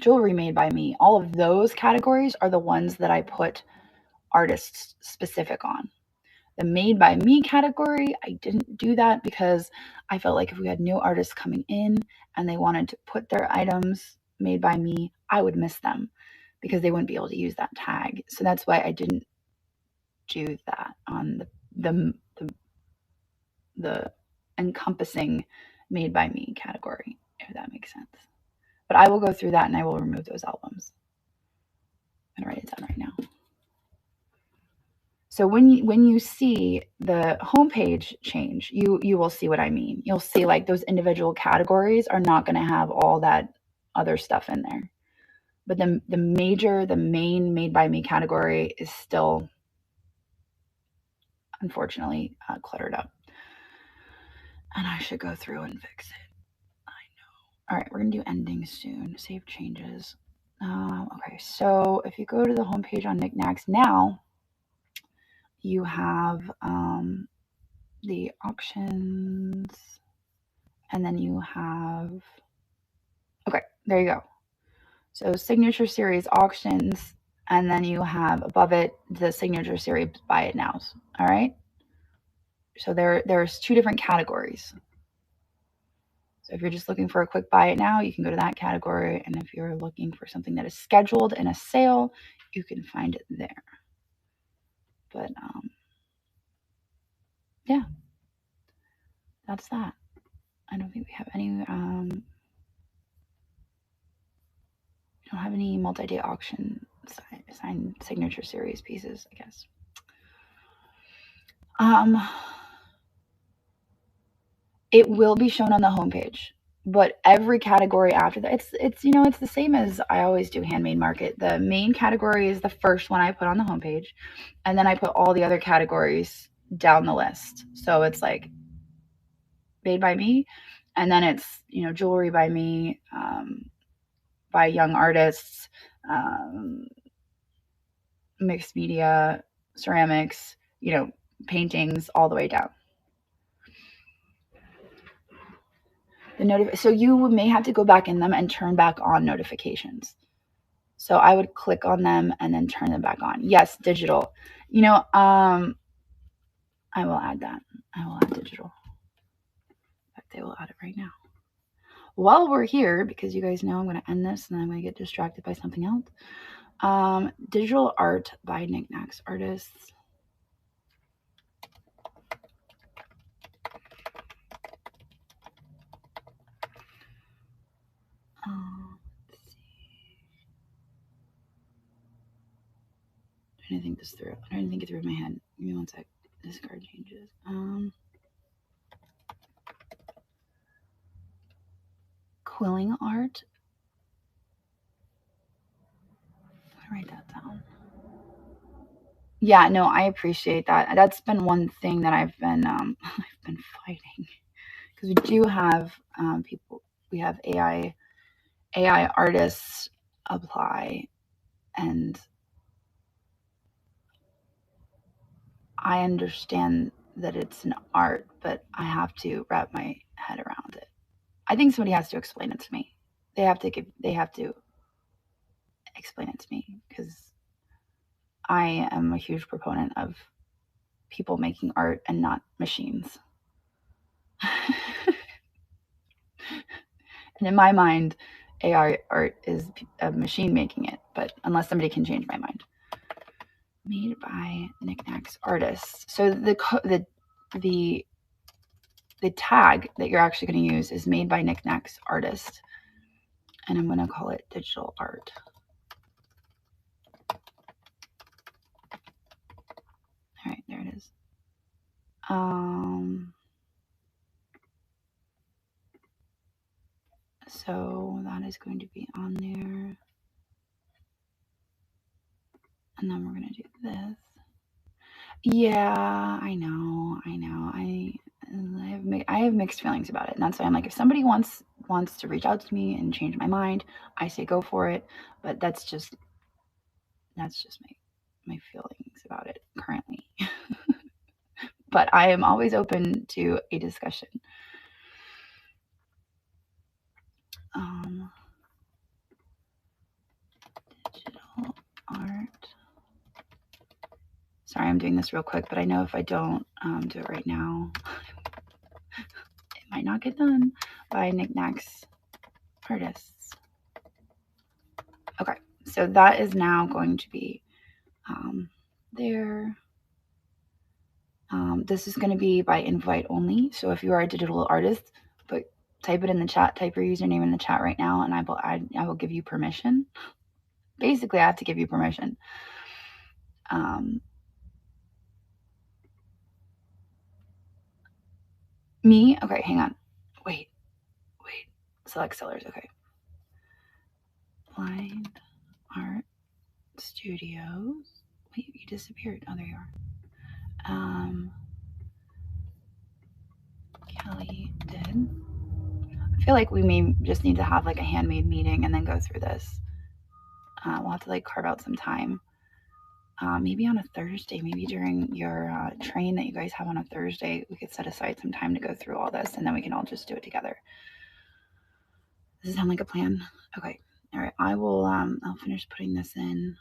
jewelry made by me, all of those categories are the ones that I put artists specific on. The made by me category, I didn't do that because I felt like if we had new artists coming in and they wanted to put their items made by me, I would miss them because they wouldn't be able to use that tag. So that's why I didn't do that on the encompassing made by me category, if that makes sense. But I will go through that and I will remove those albums. I'm gonna write it down right now. So when you see the homepage change, you will see what I mean. You'll see like those individual categories are not going to have all that other stuff in there. But the main made by me category is still, unfortunately, cluttered up. And I should go through and fix it. I know. All right, we're going to do ending soon. Save changes. Okay, so if you go to the homepage on Niknax now, you have the auctions, and then you have, okay, there you go. So signature series auctions, and then you have above it the signature series buy it nows. All right. So there's two different categories. So if you're just looking for a quick buy it now, you can go to that category. And if you're looking for something that is scheduled in a sale, you can find it there. But yeah, that's that. I don't think we have any don't have any multi-day auction signed signature series pieces, I guess. It will be shown on the homepage, but every category after that, it's the same as I always do Handmade Market. The main category is the first one I put on the homepage, and then I put all the other categories down the list. So it's like made by me, and then it's jewelry by me, by young artists, mixed media, ceramics, paintings, all the way down. So you may have to go back in them and turn back on notifications. So I would click on them and then turn them back on. Yes, digital. I will add that. I will add digital. In fact, I will add it right now. While we're here, because you guys know I'm going to end this and then I'm going to get distracted by something else. Digital art by Niknax artists. Let's see. I'm trying to think this through. I'm trying to think it through in my head. Give me one sec. This card changes. Quilling art. I write that down. Yeah, no, I appreciate that. That's been one thing that I've been I've been fighting, because we do have people. We have AI artists apply, and I understand that it's an art, but I have to wrap my head around it. I think somebody has to explain it to me. They have to explain it to me, because I am a huge proponent of people making art and not machines. And in my mind, AI art is a machine making it, but unless somebody can change my mind. Made by Niknax artists. So the tag that you're actually going to use is made by Niknax artist, and I'm going to call it digital art. All right, there it is. So that is going to be on there. And then we're going to do this. Yeah, I know. I have mixed feelings about it. And that's why I'm like, if somebody wants to reach out to me and change my mind, I say go for it. But that's just my feelings about it currently. But I am always open to a discussion. Digital art. Sorry, I'm doing this real quick, but I know if I don't do it right now, it might not get done. By Niknax artists. Okay, so that is now going to be there. This is going to be by invite only. So if you are a digital artist, but type it in the chat, type your username in the chat right now, and I will give you permission. Basically, I have to give you permission. Me? Okay, hang on. Wait. Select sellers. Okay. Blind Art Studios. Wait, you disappeared. Oh, there you are. Kelly did. I feel like we may just need to have like a handmade meeting and then go through this. We'll have to like carve out some time. Maybe on a Thursday, maybe during your train that you guys have on a Thursday, we could set aside some time to go through all this, and then we can all just do it together. Does it sound like a plan? Okay. All right. I will. I'll finish putting this in.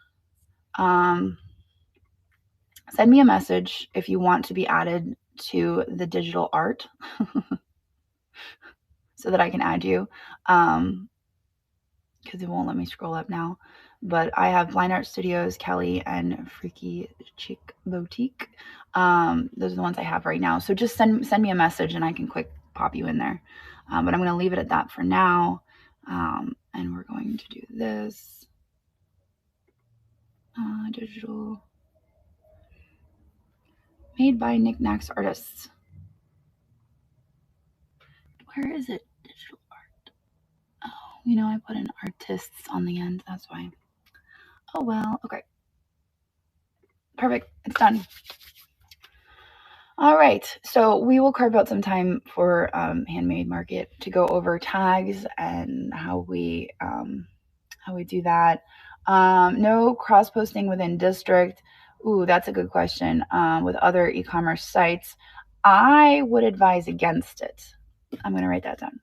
Send me a message if you want to be added to the digital art, so that I can add you. Because it won't let me scroll up now. But I have Blind Art Studios, Kelly, and Freaky Chic Boutique. Those are the ones I have right now. So just send me a message and I can quick pop you in there. But I'm going to leave it at that for now. And we're going to do this digital made by Niknax artists. Where is it? Digital art. Oh, I put in artists on the end. That's why. Oh, well. Okay. Perfect. It's done. All right. So we will carve out some time for Handmade Market to go over tags and how we do that. No cross posting within district. Ooh, that's a good question. With other e-commerce sites, I would advise against it. I'm going to write that down.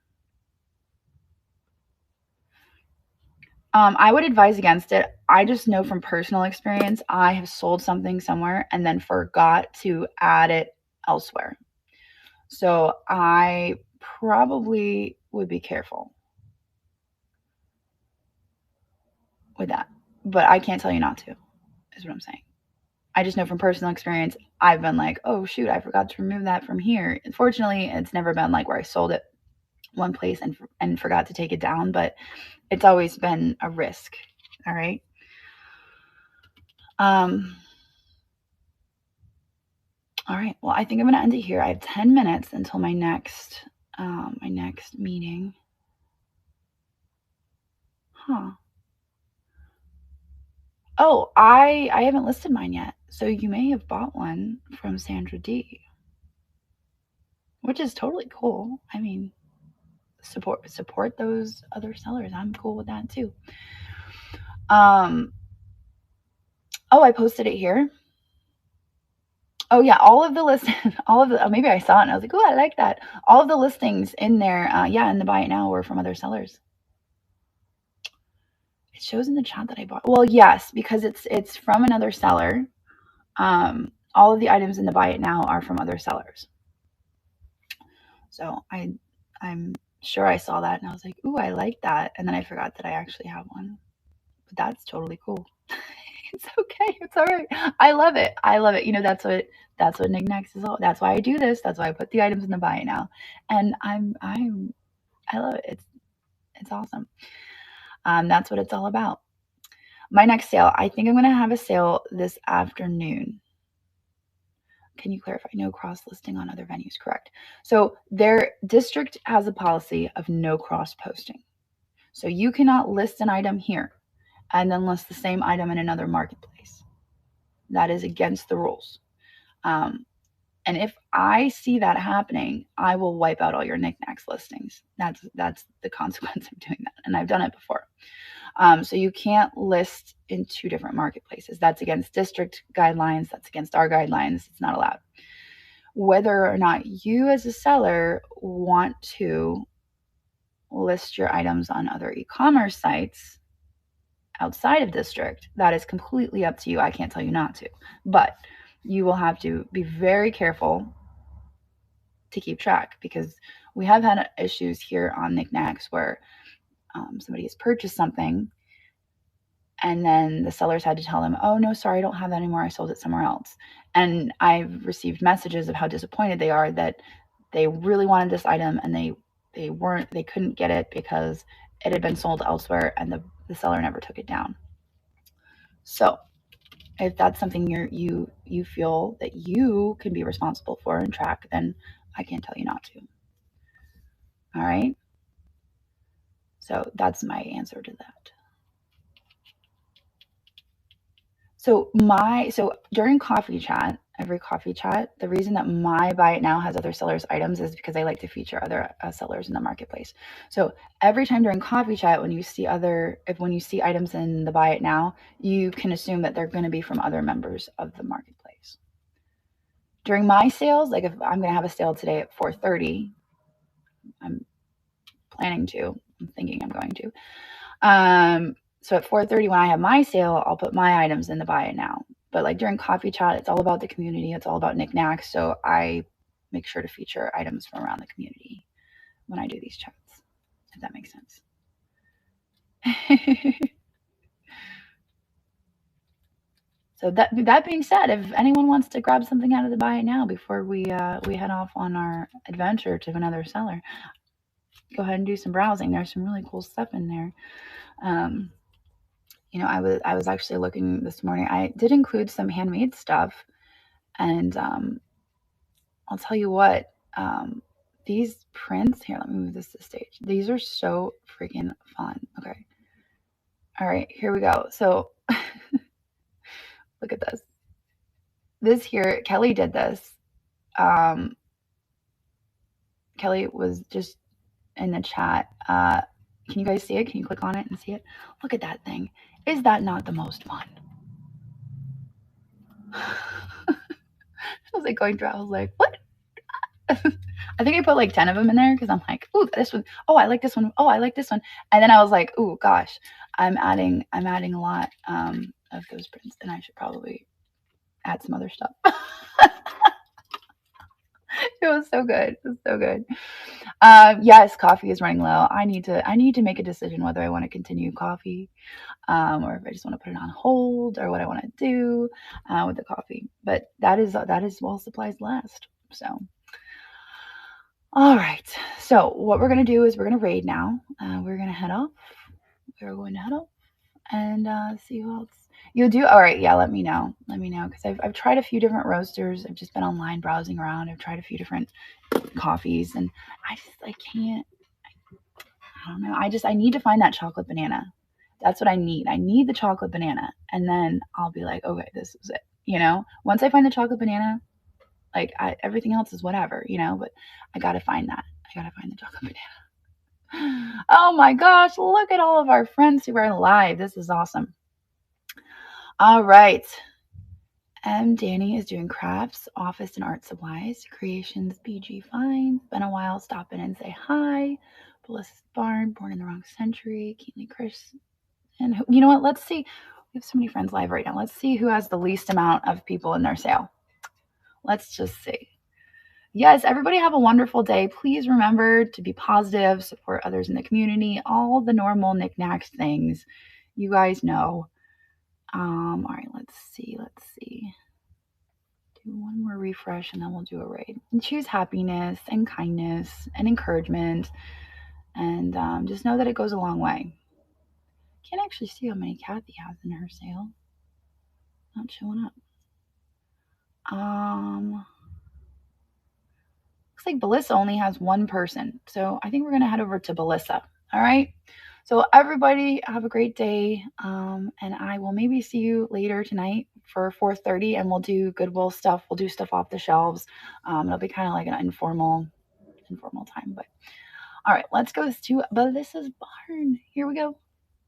I would advise against it. I just know from personal experience, I have sold something somewhere and then forgot to add it elsewhere. So I probably would be careful with that. But I can't tell you not to, is what I'm saying. I just know from personal experience, I've been like, oh, shoot, I forgot to remove that from here. Unfortunately, it's never been like where I sold it one place and forgot to take it down, but it's always been a risk. All right. All right. Well, I think I'm going to end it here. I have 10 minutes until my next meeting. Huh. Oh, I haven't listed mine yet. So you may have bought one from Sandra D, which is totally cool. I mean, support those other sellers. I'm cool with that too. Oh, I posted it here. Oh yeah, all of the maybe I saw it and I was like, oh, I like that. All of the listings in there, in the buy it now were from other sellers. It shows in the chat that I bought. Well, yes, because it's from another seller. All of the items in the buy it now are from other sellers. So I'm sure I saw that and I was like, ooh, I like that. And then I forgot that I actually have one. But that's totally cool. It's okay. It's all right. I love it. I love it. That's what Niknax is all. That's why I do this. That's why I put the items in the buy it now. And I love it. It's awesome. That's what it's all about. My next sale, I think I'm going to have a sale this afternoon. Can you clarify? No cross listing on other venues, correct? So their district has a policy of no cross posting. So you cannot list an item here and then list the same item in another marketplace. That is against the rules. And if I see that happening, I will wipe out all your Niknax listings. That's the consequence of doing that. And I've done it before. So you can't list in two different marketplaces. That's against district guidelines. That's against our guidelines. It's not allowed. Whether or not you as a seller want to list your items on other e-commerce sites outside of district, that is completely up to you. I can't tell you not to. But you will have to be very careful to keep track, because we have had issues here on Niknax where somebody has purchased something and then the sellers had to tell them, oh, no, sorry, I don't have that anymore. I sold it somewhere else. And I've received messages of how disappointed they are that they really wanted this item and they couldn't get it because it had been sold elsewhere and the seller never took it down. So if that's something you feel that you can be responsible for and track, then I can't tell you not to. All right. So that's my answer to that. So during coffee chat, every coffee chat, the reason that my buy it now has other sellers' items is because I like to feature other sellers in the marketplace. So every time during coffee chat, when you see items in the buy it now, you can assume that they're going to be from other members of the marketplace. During my sales, like if I'm going to have a sale today at 4:30, I'm thinking I'm going to. So at 4:30 when I have my sale, I'll put my items in the buy it now. But like during coffee chat, it's all about the community. It's all about Niknax. So I make sure to feature items from around the community when I do these chats, if that makes sense. So that being said, if anyone wants to grab something out of the buy it now before we head off on our adventure to another seller, go ahead and do some browsing. There's some really cool stuff in there. I was actually looking this morning. I did include some handmade stuff, and I'll tell you what. These prints here. Let me move this to stage. These are so freaking fun. Okay. All right, here we go. So look at this. This here, Kelly did this. Um, Kelly was just in the chat. Can you guys see it? Can you click on it and see it? Look at that thing. Is that not the most fun? I was like going through. I was like, what? I think I put like 10 of them in there because I'm like, ooh, this one. Oh, I like this one. Oh, I like this one. And then I was like, ooh, gosh, I'm adding a lot of those prints, and I should probably add some other stuff. It was so good. It was so good. Yes, coffee is running low. I need to make a decision whether I want to continue coffee, or if I just want to put it on hold, or what I want to do with the coffee. But that is while supplies last. So, all right. So what we're gonna do is we're gonna raid now. We're gonna head off. We're going to head off and see who else. You'll do all right. Yeah, let me know. Let me know because I've tried a few different roasters. I've just been online browsing around. I've tried a few different coffees, and I can't. I don't know. I need to find that chocolate banana. That's what I need. I need the chocolate banana, and then I'll be like, okay, this is it. Once I find the chocolate banana, like everything else is whatever. But I gotta find that. I gotta find the chocolate banana. Oh my gosh! Look at all of our friends who are live. This is awesome. All right. Danny is doing crafts, office and art supplies, creations, BG finds. Been a while. Stop in and say hi. Melissa's Barn, born in the wrong century. Keatley Chris. And you know what? Let's see. We have so many friends live right now. Let's see who has the least amount of people in their sale. Let's just see. Yes, everybody have a wonderful day. Please remember to be positive, support others in the community, all the normal knickknacks things you guys know. All right, let's see. Do one more refresh and then we'll do a raid. And choose happiness and kindness and encouragement. And just know that it goes a long way. Can't actually see how many Kathy has in her sale. Not showing up. Looks like Belissa only has one person. So I think we're going to head over to Belissa. All right. So everybody have a great day. And I will maybe see you later tonight for 4:30 and we'll do Goodwill stuff. We'll do stuff off the shelves. It'll be kind of like an informal time. But all right, let's go to Belissa's barn. Here we go.